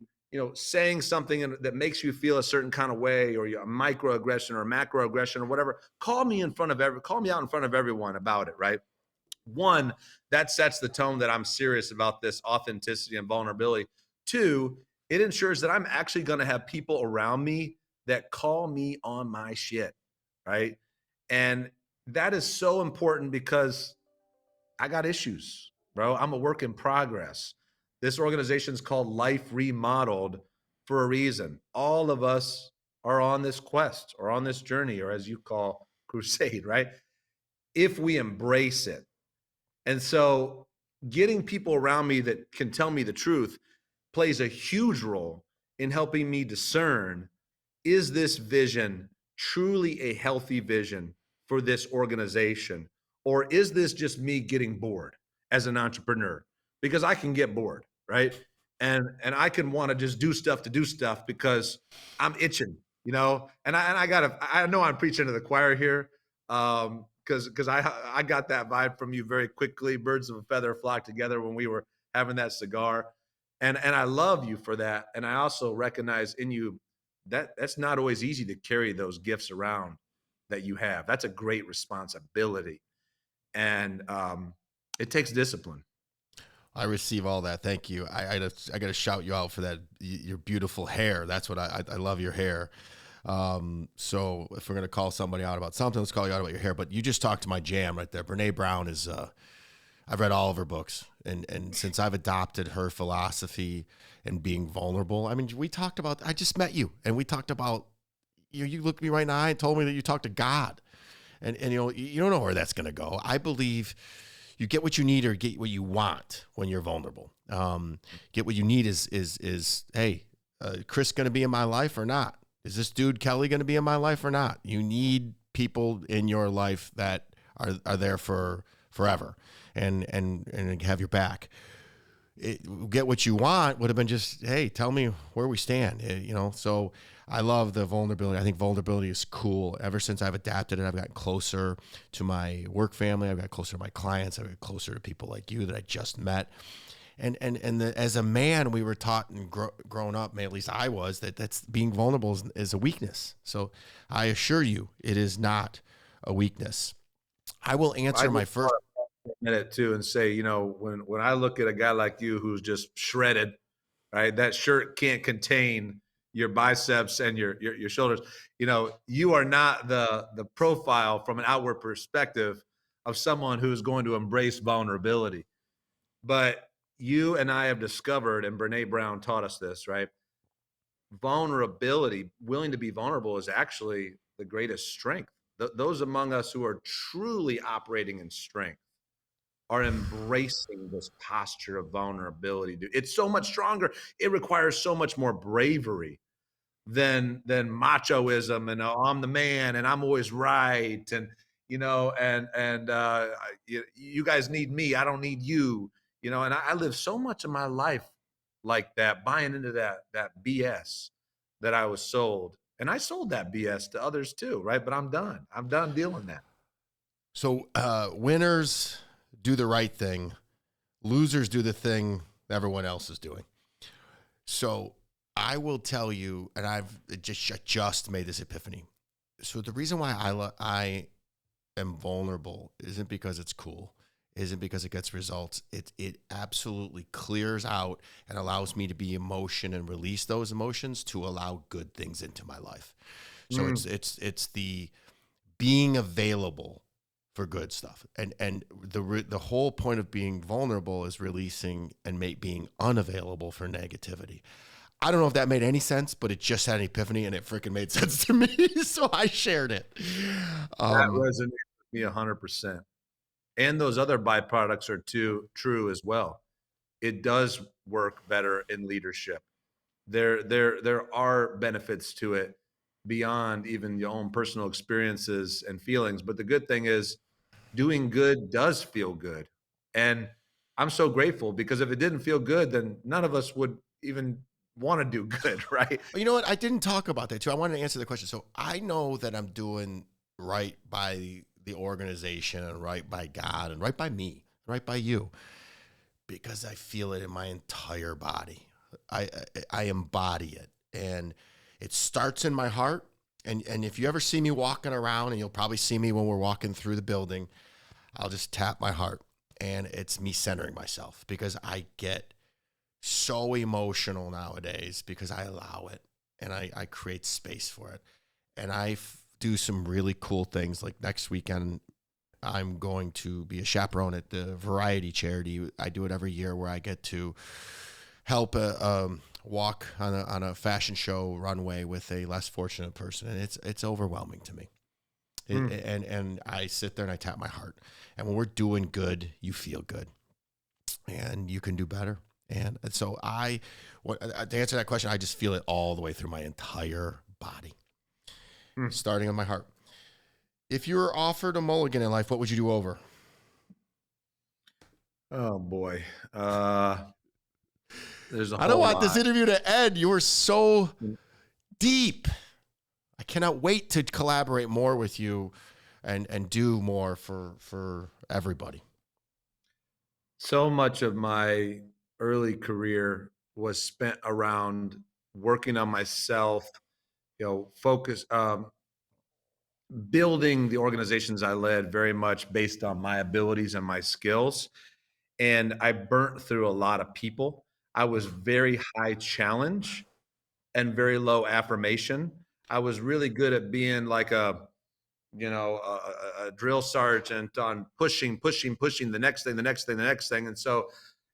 saying something that makes you feel a certain kind of way, or a microaggression or a macroaggression or whatever, call me out in front of everyone about it, right? One, that sets the tone that I'm serious about this authenticity and vulnerability. Two, it ensures that I'm actually going to have people around me that call me on my shit, right? And that is so important because I got issues, bro. I'm a work in progress. This organization is called Life Remodeled for a reason. All of us are on this quest or on this journey, or as you call crusade, right? If we embrace it. And so getting people around me that can tell me the truth plays a huge role in helping me discern, is this vision truly a healthy vision for this organization? Or is this just me getting bored as an entrepreneur? Because I can get bored, right? And I can want to just do stuff to do stuff because I'm itching, I know I'm preaching to the choir here. Because I got that vibe from you very quickly. Birds of a feather flock together when we were having that cigar. And I love you for that. And I also recognize in you that's not always easy to carry those gifts around that you have. That's a great responsibility. and it takes discipline. I receive all that. Thank you. I got to shout you out for that. Your beautiful hair. That's what I love your hair. So if we're gonna call somebody out about something, let's call you out about your hair. But you just talked to my jam right there. Brene Brown is. I've read all of her books, and since I've adopted her philosophy and being vulnerable, I mean, we talked about. I just met you, and we talked about. You looked me right in the eye and told me that you talked to God, and you don't know where that's gonna go. I believe you get what you need or get what you want when you're vulnerable. Get what you need is hey, Chris going to be in my life or not? Is this dude Kelly going to be in my life or not? You need people in your life that are there for forever and have your back. Get what you want would have been just, hey, tell me where we stand. So I love the vulnerability. I think vulnerability is cool. Ever since I've adapted it, I've gotten closer to my work family. I've got closer to my clients. I've got closer to people like you that I just met. As a man, we were taught and grown up, at least I was, that's being vulnerable is a weakness. So I assure you, it is not a weakness. I will answer my first Minute too and say, when I look at a guy like you who's just shredded, right? That shirt can't contain your biceps and your shoulders. You are not the profile from an outward perspective of someone who's going to embrace vulnerability. But you and I have discovered, and Brene Brown taught us this, right? Vulnerability, willing to be vulnerable, is actually the greatest strength. Those among us who are truly operating in strength are embracing this posture of vulnerability. Dude, it's so much stronger. It requires so much more bravery than machoism and I'm the man and I'm always right and you guys need me, I don't need you. And I live so much of my life like that, buying into that BS that I was sold, and I sold that BS to others too, right? But I'm done dealing that. So winners do the right thing. Losers do the thing everyone else is doing. So I will tell you, and I've just made this epiphany. So the reason why I am vulnerable isn't because it's cool, isn't because it gets results. It absolutely clears out and allows me to be emotion and release those emotions to allow good things into my life. So it's the being available for good stuff. And the whole point of being vulnerable is releasing and being unavailable for negativity. I don't know if that made any sense, but it just had an epiphany and it freaking made sense to me. So I shared it. That resonates with me 100%. And those other byproducts are true as well. It does work better in leadership. There are benefits to it beyond even your own personal experiences and feelings. But the good thing is doing good does feel good. And I'm so grateful, because if it didn't feel good, then none of us would even want to do good, right? You know what? I didn't talk about that too. I wanted to answer the question. So I know that I'm doing right by the organization and right by God and right by me, right by you, because I feel it in my entire body. I embody it, and it starts in my heart. And if you ever see me walking around, and you'll probably see me when we're walking through the building, I'll just tap my heart, and it's me centering myself, because I get so emotional nowadays because I allow it, and I create space for it. And I do some really cool things. Like next weekend, I'm going to be a chaperone at the Variety charity. I do it every year, where I get to help walk on a fashion show runway with a less fortunate person. And it's overwhelming to me. And I sit there and I tap my heart. And when we're doing good, you feel good, and you can do better. And so to answer that question, I just feel it all the way through my entire body, starting in my heart. If you were offered a mulligan in life, what would you do over? Oh boy. There's a I don't whole want this lot. interview to end. You were so deep. I cannot wait to collaborate more with you and do more for everybody. So much of my early career was spent around working on myself, focus, building the organizations I led very much based on my abilities and my skills. And I burnt through a lot of people. I was Mm. very high challenge and very low affirmation. I was really good at being like a drill sergeant on pushing the next thing, the next thing, the next thing. And so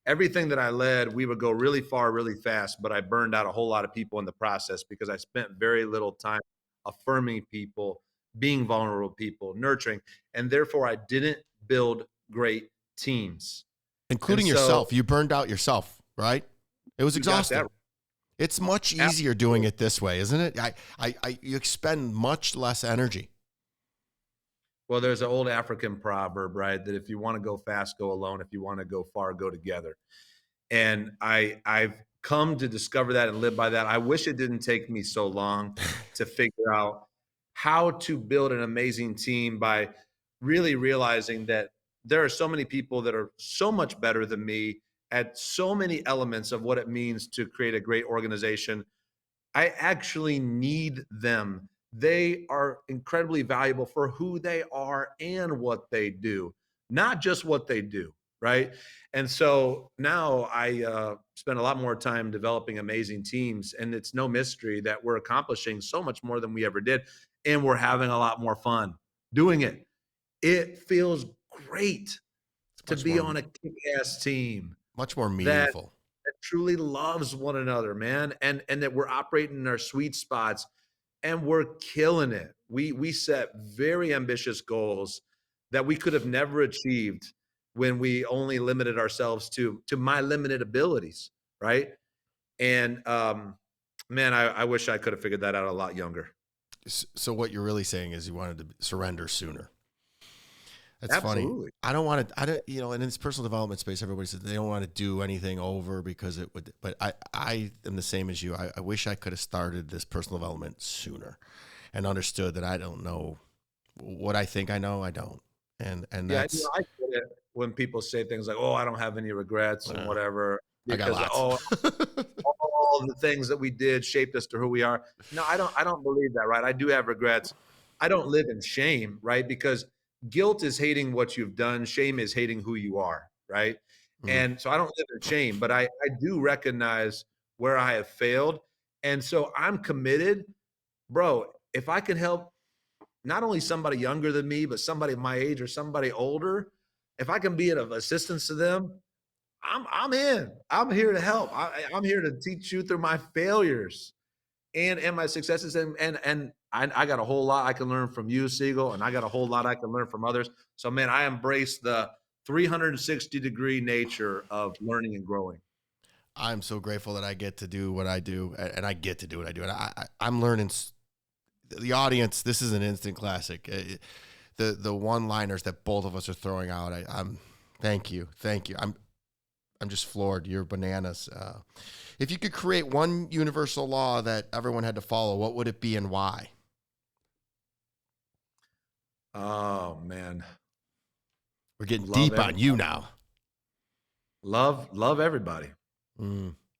everything that I led, we would go really far, really fast, but I burned out a whole lot of people in the process because I spent very little time affirming people, being vulnerable people, nurturing, and therefore I didn't build great teams. And Including so yourself. You burned out yourself, right? It was you got that exhausting. It's much right. easier doing it this way, isn't it? You expend much less energy. Well, there's an old African proverb, right? That if you want to go fast, go alone. If you want to go far, go together. And I've come to discover that and live by that. I wish it didn't take me so long to figure out how to build an amazing team by really realizing that there are so many people that are so much better than me at so many elements of what it means to create a great organization. I actually need them. They are incredibly valuable for who they are and what they do, not just what they do, right? And so now I spend a lot more time developing amazing teams, and it's no mystery that we're accomplishing so much more than we ever did, and we're having a lot more fun doing it. It feels great It's to much be more on a kick-ass team much more that meaningful. truly loves one another, man, and that we're operating in our sweet spots and we're killing it. We set very ambitious goals that we could have never achieved when we only limited ourselves to my limited abilities, right? And man, I wish I could have figured that out a lot younger. So what you're really saying is you wanted to surrender sooner. That's funny. Absolutely. I don't want to, I don't, and in this personal development space, everybody says they don't want to do anything over because it would, but I am the same as you. I wish I could have started this personal development sooner and understood that I don't know what I think I know. I don't. And Yeah, that's, I get it when people say things like, "Oh, I don't have any regrets" and whatever, I got because lots. all the things that we did shaped us to who we are. No, I don't believe that, right? I do have regrets. I don't live in shame, right? Because guilt is hating what you've done, shame is hating who you are, right? Mm. And so I don't live in shame, but I do recognize where I have failed. And so I'm committed, bro. If I can help not only somebody younger than me, but somebody my age or somebody older, if I can be of assistance to them, I'm in. I'm here to help. I'm here to teach you through my failures and my successes. And I got a whole lot I can learn from you, Siegel, and I got a whole lot I can learn from others. So man, I embrace the 360-degree nature of learning and growing. I'm so grateful that I get to do what I do and I get to do what I do. And I'm learning the audience. This is an instant classic. The one-liners that both of us are throwing out. I'm thank you. I'm just floored. You're bananas. If you could create one universal law that everyone had to follow, what would it be and why? Oh man. We're getting Love deep every on you now, love everybody.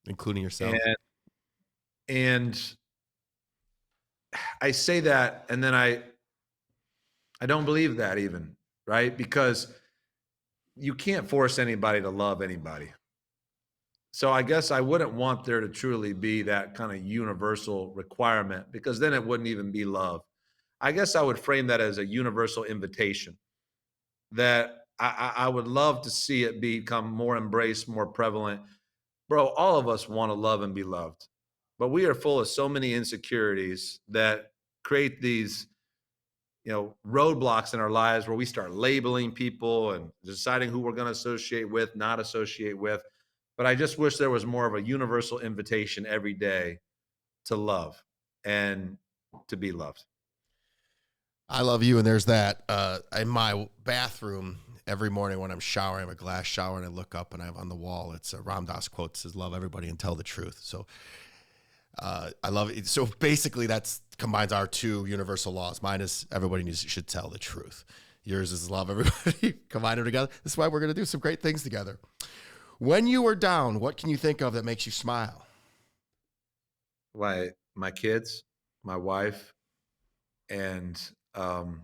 including yourself. And I say that and then I don't believe that even, right? Because you can't force anybody to love anybody. So I guess I wouldn't want there to truly be that kind of universal requirement because then it wouldn't even be love. I guess I would frame that as a universal invitation that I would love to see it become more embraced, more prevalent. Bro, all of us want to love and be loved, but we are full of so many insecurities that create these roadblocks in our lives where we start labeling people and deciding who we're going to associate with, not associate with. But I just wish there was more of a universal invitation every day to love and to be loved. I love you, and there's that. In my bathroom, every morning when I'm showering, I have a glass shower, and I look up, and I have on the wall, it's a Ram Dass quote that says, "Love everybody and tell the truth." So I love it. So basically, that's combines our two universal laws. Mine is everybody should tell the truth. Yours is love everybody. Combine them together. This is why we're going to do some great things together. When you are down, what can you think of that makes you smile? Why my kids, my wife, and um,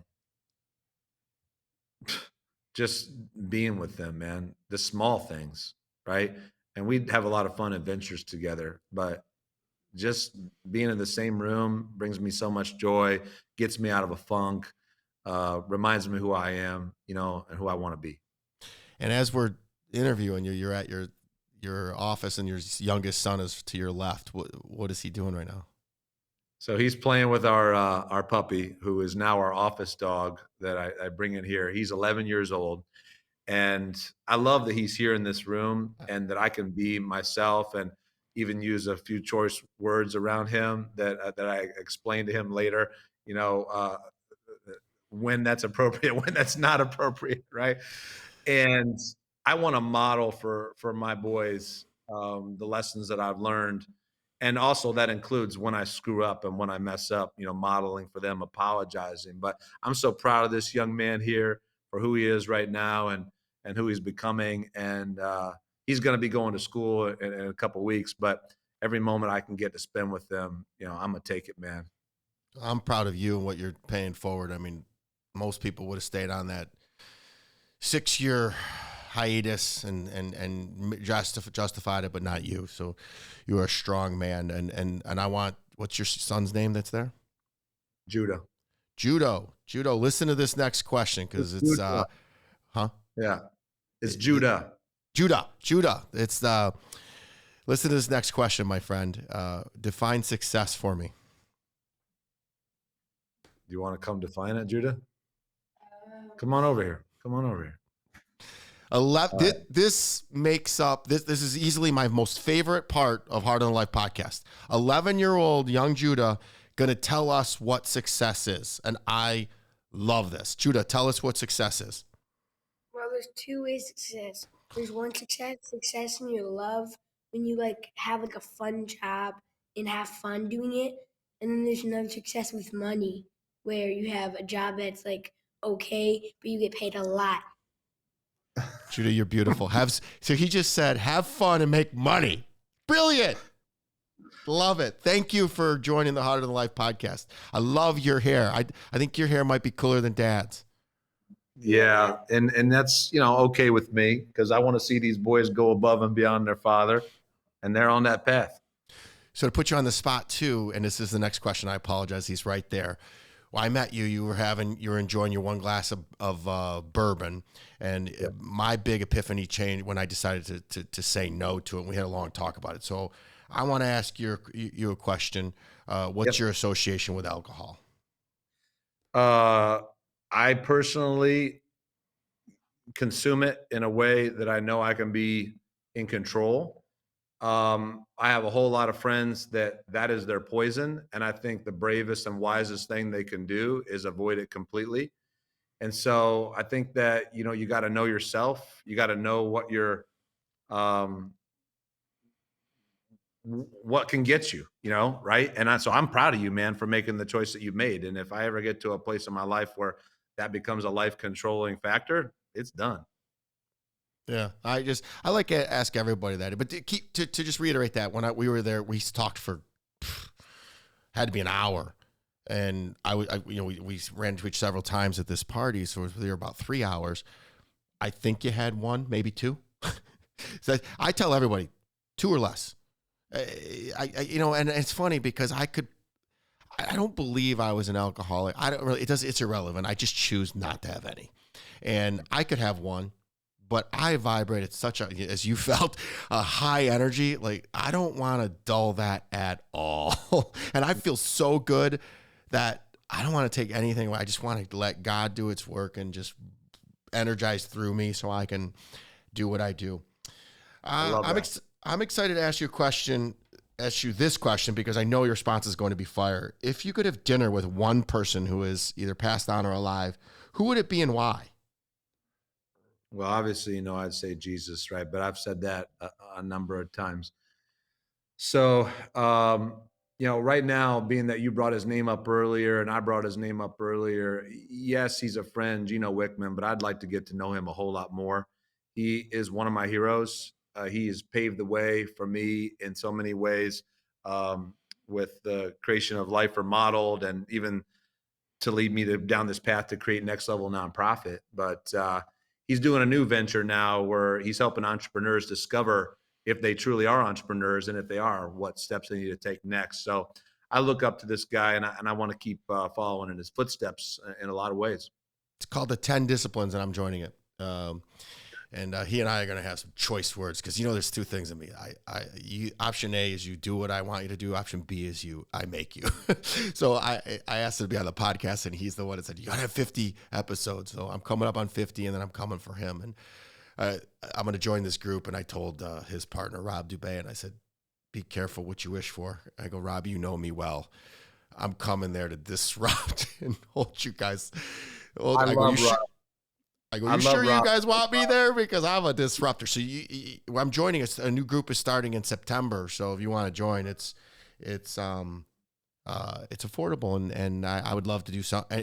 just being with them, man, the small things, right? And we'd have a lot of fun adventures together, but just being in the same room brings me so much joy, gets me out of a funk, reminds me who I am, and who I want to be. And as we're interviewing you, you're at your office, and your youngest son is to your left. What is he doing right now? So he's playing with our puppy, who is now our office dog that I bring in here. He's 11 years old, and I love that he's here in this room and that I can be myself and even use a few choice words around him that I explain to him later. You know, when that's appropriate, when that's not appropriate, right? And I want to model for my boys the lessons that I've learned, and also that includes when I screw up and when I mess up, modeling for them, apologizing. But I'm so proud of this young man here for who he is right now and who he's becoming, and he's going to be going to school in a couple weeks. But every moment I can get to spend with them, I'm gonna take it, man. I'm proud of you and what you're paying forward. I mean, most people would have stayed on that 6-year hiatus and justified it, but not you. So you are a strong man. And I want, what's your son's name that's there? Judah. Judo. Listen to this next question, because it's huh? Yeah, it's Judah. Judah. It's listen to this next question, my friend. Define success for me. Do you want to come define it, Judah? Come on over here. Come on over here. This makes up this. This is easily my most favorite part of Heart on Life podcast. 11-year-old young Judah going to tell us what success is, and I love this. Judah, tell us what success is. Well, there's two ways to success. There's one success in your love, when you have a fun job and have fun doing it. And then there's another success with money, where you have a job that's okay, but you get paid a lot. Judah, you're beautiful. So he just said, have fun and make money. Brilliant. Love it. Thank you for joining the Heart of the Life podcast. I love your hair. I think your hair might be cooler than Dad's. Yeah, and that's okay with me, because I want to see these boys go above and beyond their father, and they're on that path. So to put you on the spot too, and this is the next question. I apologize. He's right there. Well, I met you. You were enjoying your one glass of bourbon, and Yep. My big epiphany changed when I decided to say no to it. And we had a long talk about it. So I want to ask you a question. What's your association with alcohol? I personally consume it in a way that I know I can be in control. I have a whole lot of friends that is their poison, and I think the bravest and wisest thing they can do is avoid it completely. And so I think that you got to know yourself. You got to know what um, what can get you, right? And so I'm proud of you, man, for making the choice that you made. And if I ever get to a place in my life where that becomes a life controlling factor, it's done. Yeah, I like to ask everybody that, but to just reiterate that when we were there, we talked for had to be an hour, and we ran into each several times at this party, so we were there about 3 hours. I think you had one, maybe two. So I tell everybody 2 or less. And it's funny because I don't believe I was an alcoholic. I don't really. It's irrelevant. I just choose not to have any, and I could have one. But I vibrated as you felt, a high energy. Like, I don't want to dull that at all. And I feel so good that I don't want to take anything away. I just want to let God do its work and just energize through me so I can do what I do. I'm excited to ask you this question, because I know your response is going to be fire. If you could have dinner with one person who is either passed on or alive, who would it be and why? Well, obviously, I'd say Jesus, right? But I've said that a number of times. So, right now, being that you brought his name up earlier and I brought his name up earlier, yes, he's a friend, Gino Wickman, but I'd like to get to know him a whole lot more. He is one of my heroes. He has paved the way for me in so many ways, with the creation of Life Remodeled, and even to lead me down this path to create next level nonprofit. But he's doing a new venture now where he's helping entrepreneurs discover if they truly are entrepreneurs, and if they are, what steps they need to take next. So I look up to this guy, and I want to keep following in his footsteps in a lot of ways. It's called the 10 Disciplines, and I'm joining it. And he and I are going to have some choice words because, there's two things in me. Option A is you do what I want you to do. Option B is I make you. So I asked him to be on the podcast, and he's the one that said, you got to have 50 episodes. So I'm coming up on 50, and then I'm coming for him. And I'm going to join this group. And I told his partner, Rob Dubay, and I said, be careful what you wish for. I go, Rob, you know me well. I'm coming there to disrupt and hold you guys. I love Rob. I go, you sure you guys want me there? Because I'm a disruptor. So I'm joining a new group is starting in September. So if you want to join, it's affordable, and I would love to do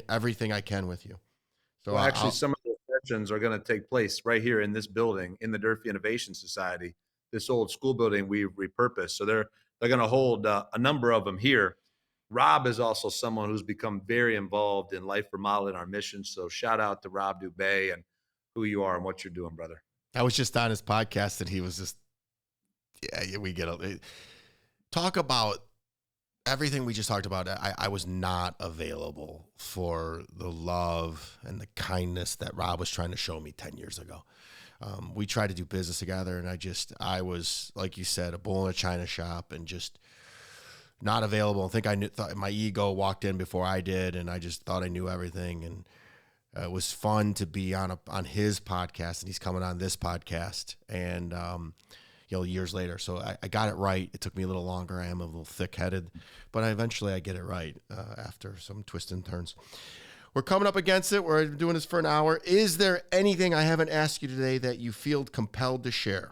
everything I can with you. So well, actually, some of those sessions are going to take place right here in this building, in the Durfee Innovation Society, this old school building we've repurposed. So they're going to hold a number of them here. Rob is also someone who's become very involved in Life Remodeled, our mission. So shout out to Rob Dubay and who you are and what you're doing, brother. I was just on his podcast, and he was just, talk about everything we just talked about. I was not available for the love and the kindness that Rob was trying to show me 10 years ago. We tried to do business together, and I was, like you said, a bull in a china shop, and just not available. I think thought my ego walked in before I did, and I just thought I knew everything. And it was fun to be on his podcast, and he's coming on this podcast, and years later. So I got it right. It took me a little longer. I am a little thick-headed, but eventually I get it right after some twists and turns. We're coming up against it. We're doing this for an hour. Is there anything I haven't asked you today that you feel compelled to share?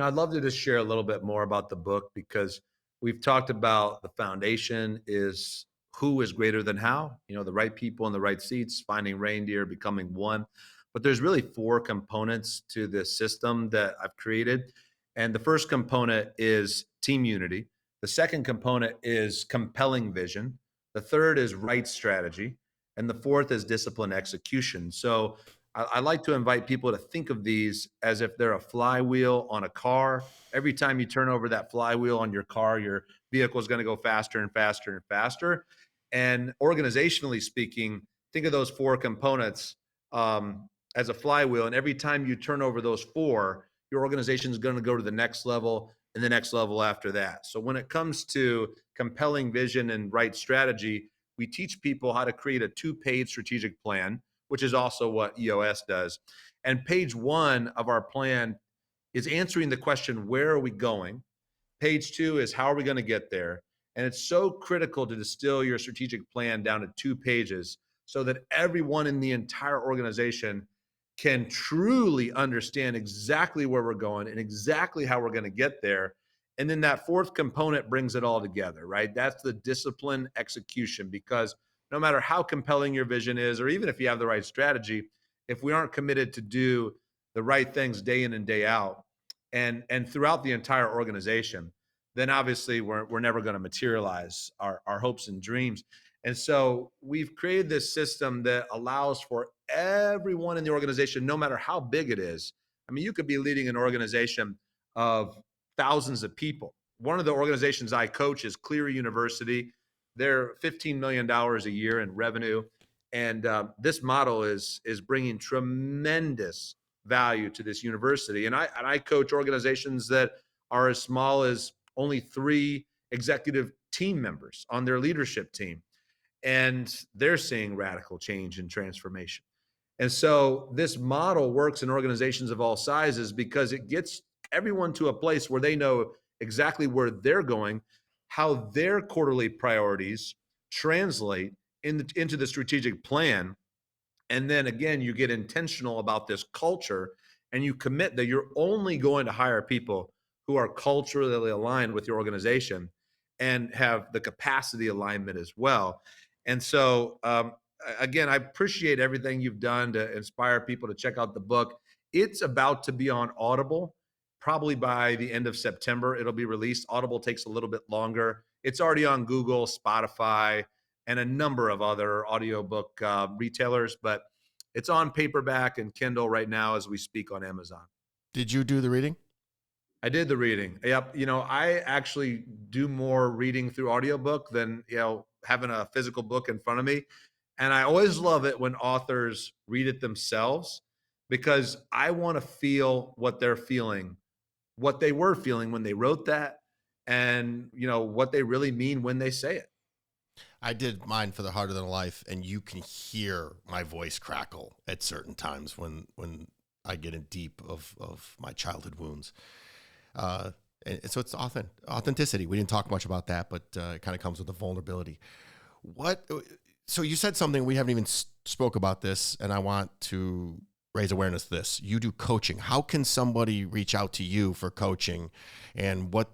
I'd love to just share a little bit more about the book, because we've talked about the foundation is who is greater than how, the right people in the right seats, finding Reindeer, becoming one. But there's really 4 components to this system that I've created. And the first component is team unity. The second component is compelling vision. The third is right strategy. And the fourth is discipline execution. So I like to invite people to think of these as if they're a flywheel on a car. Every time you turn over that flywheel on your car, your vehicle is going to go faster and faster and faster. And organizationally speaking, think of those 4 components as a flywheel. And every time you turn over those 4, your organization is going to go to the next level and the next level after that. So when it comes to compelling vision and right strategy, we teach people how to create a 2-page strategic plan, which is also what EOS does. And page 1 of our plan is answering the question, where are we going? Page 2 is how are we going to get there? And it's so critical to distill your strategic plan down to 2 pages so that everyone in the entire organization can truly understand exactly where we're going and exactly how we're going to get there. And then that 4th component brings it all together, right? That's the discipline execution, because no matter how compelling your vision is, or even if you have the right strategy, if we aren't committed to do the right things day in and day out and throughout the entire organization, then obviously we're never going to materialize our hopes and dreams. And so we've created this system that allows for everyone in the organization, no matter how big it is. I mean, you could be leading an organization of thousands of people. One of the organizations I coach is Cleary University. They're $15 million a year in revenue. And this model is bringing tremendous value to this university. And I coach organizations that are as small as only 3 executive team members on their leadership team. And they're seeing radical change and transformation. And so this model works in organizations of all sizes because it gets everyone to a place where they know exactly where they're going, how their quarterly priorities translate into the strategic plan. And then again, you get intentional about this culture, and you commit that you're only going to hire people who are culturally aligned with your organization and have the capacity alignment as well. And so, again, I appreciate everything you've done to inspire people to check out the book. It's about to be on Audible. Probably by the end of September, it'll be released. Audible takes a little bit longer. It's already on Google, Spotify, and a number of other audiobook retailers, but it's on paperback and Kindle right now as we speak on Amazon. Did you do the reading? I did the reading. Yep. I actually do more reading through audiobook than, having a physical book in front of me. And I always love it when authors read it themselves, because I want to feel what they're feeling, what they were feeling when they wrote that, and, what they really mean when they say it. I did mine for the Harder Than Life, and you can hear my voice crackle at certain times when I get in deep of my childhood wounds. And so it's authenticity. We didn't talk much about that, but it kind of comes with the vulnerability. So you said something, we haven't even spoke about this, and I want to raise awareness of this. You do coaching. How can somebody reach out to you for coaching, and what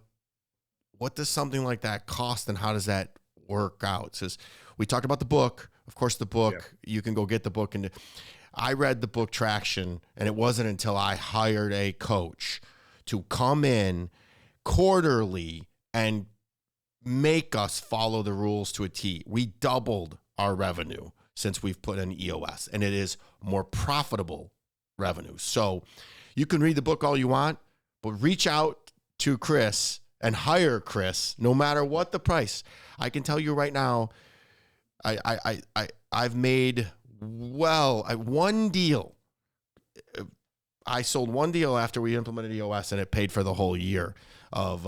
does something like that cost, and how does that work out? So we talked about the book. Of course, the book, You can go get the book. And I read the book Traction, and it wasn't until I hired a coach to come in quarterly and make us follow the rules to a T. We doubled our revenue since we've put in EOS, and it is more profitable revenue. So you can read the book all you want, but reach out to Chris and hire Chris, no matter what the price. I can tell you right now, I've made one deal. I sold one deal after we implemented EOS, and it paid for the whole year of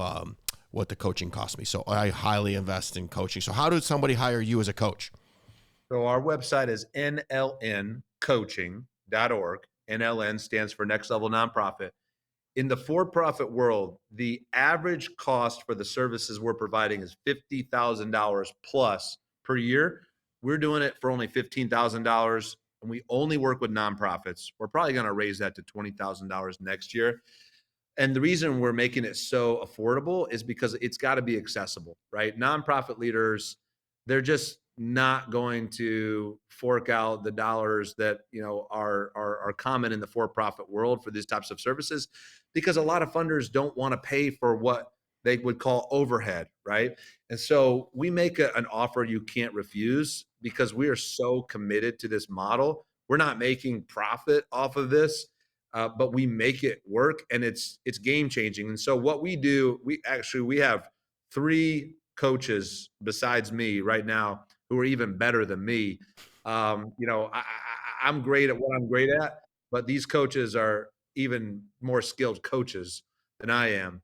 what the coaching cost me. So I highly invest in coaching. So how did somebody hire you as a coach? So our website is nlncoaching.org. NLN stands for Next Level Nonprofit. In the for-profit world, the average cost for the services we're providing is $50,000 plus per year. We're doing it for only $15,000, and we only work with nonprofits. We're probably going to raise that to $20,000 next year. And the reason we're making it so affordable is because it's got to be accessible, right? Nonprofit leaders, they're just not going to fork out the dollars that are common in the for-profit world for these types of services, because a lot of funders don't want to pay for what they would call overhead, right? And so we make an offer you can't refuse, because we are so committed to this model. We're not making profit off of this, but we make it work, and it's game changing. And so what we do, we have 3 coaches besides me right now who are even better than me. I'm great at what I'm great at, but these coaches are even more skilled coaches than I am.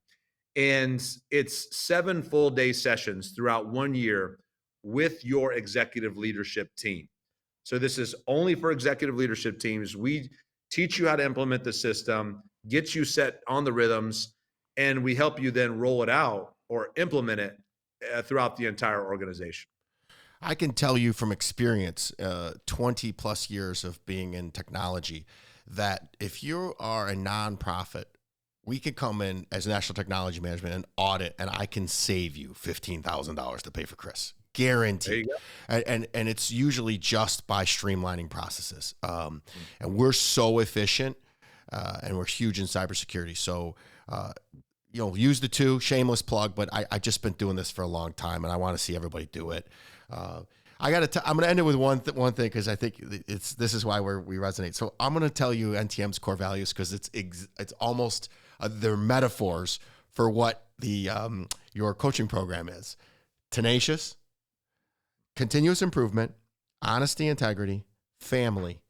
And it's 7 full day sessions throughout 1 year with your executive leadership team. So this is only for executive leadership teams. We teach you how to implement the system, get you set on the rhythms, and we help you then roll it out or implement it throughout the entire organization. I can tell you from experience, 20 plus years of being in technology, that if you are a nonprofit, we could come in as National Technology Management and audit, and I can save you $15,000 to pay for Chris. Guaranteed. And it's usually just by streamlining processes. And we're so efficient, and we're huge in cybersecurity. So, use the 2, shameless plug, but I've just been doing this for a long time, and I want to see everybody do it. I'm going to end it with one thing, because I think this is why we resonate. So I'm going to tell you NTM's core values, because it's almost they're metaphors for what your coaching program is: tenacious, continuous improvement, honesty, integrity, family,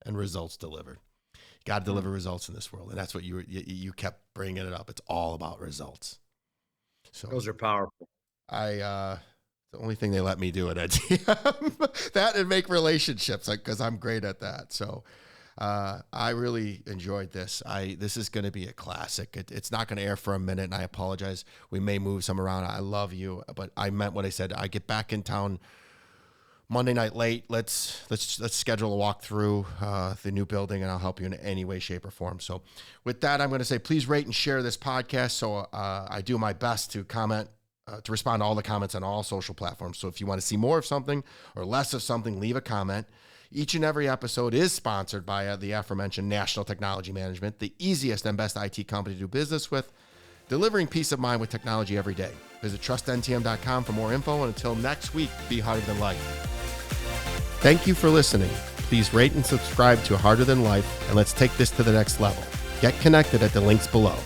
and results delivered. You got to deliver results in this world, and that's what you kept bringing it up. It's all about results. So those are powerful. The only thing they let me do at NTM, that and make relationships, because I'm great at that. So I really enjoyed this. This is going to be a classic. It's not going to air for a minute, and I apologize. We may move some around. I love you, but I meant what I said. I get back in town Monday night late. Let's schedule a walk through the new building, and I'll help you in any way, shape, or form. So with that, I'm going to say, please rate and share this podcast. So I do my best to comment, to respond to all the comments on all social platforms. So if you want to see more of something or less of something, leave a comment. Each and every episode is sponsored by the aforementioned National Technology Management, the easiest and best IT company to do business with. delivering peace of mind with technology every day. Visit trustntm.com for more info, and until next week, be harder than life. Thank you for listening. Please rate and subscribe to Harder Than Life, and let's take this to the next level. Get connected at the links below.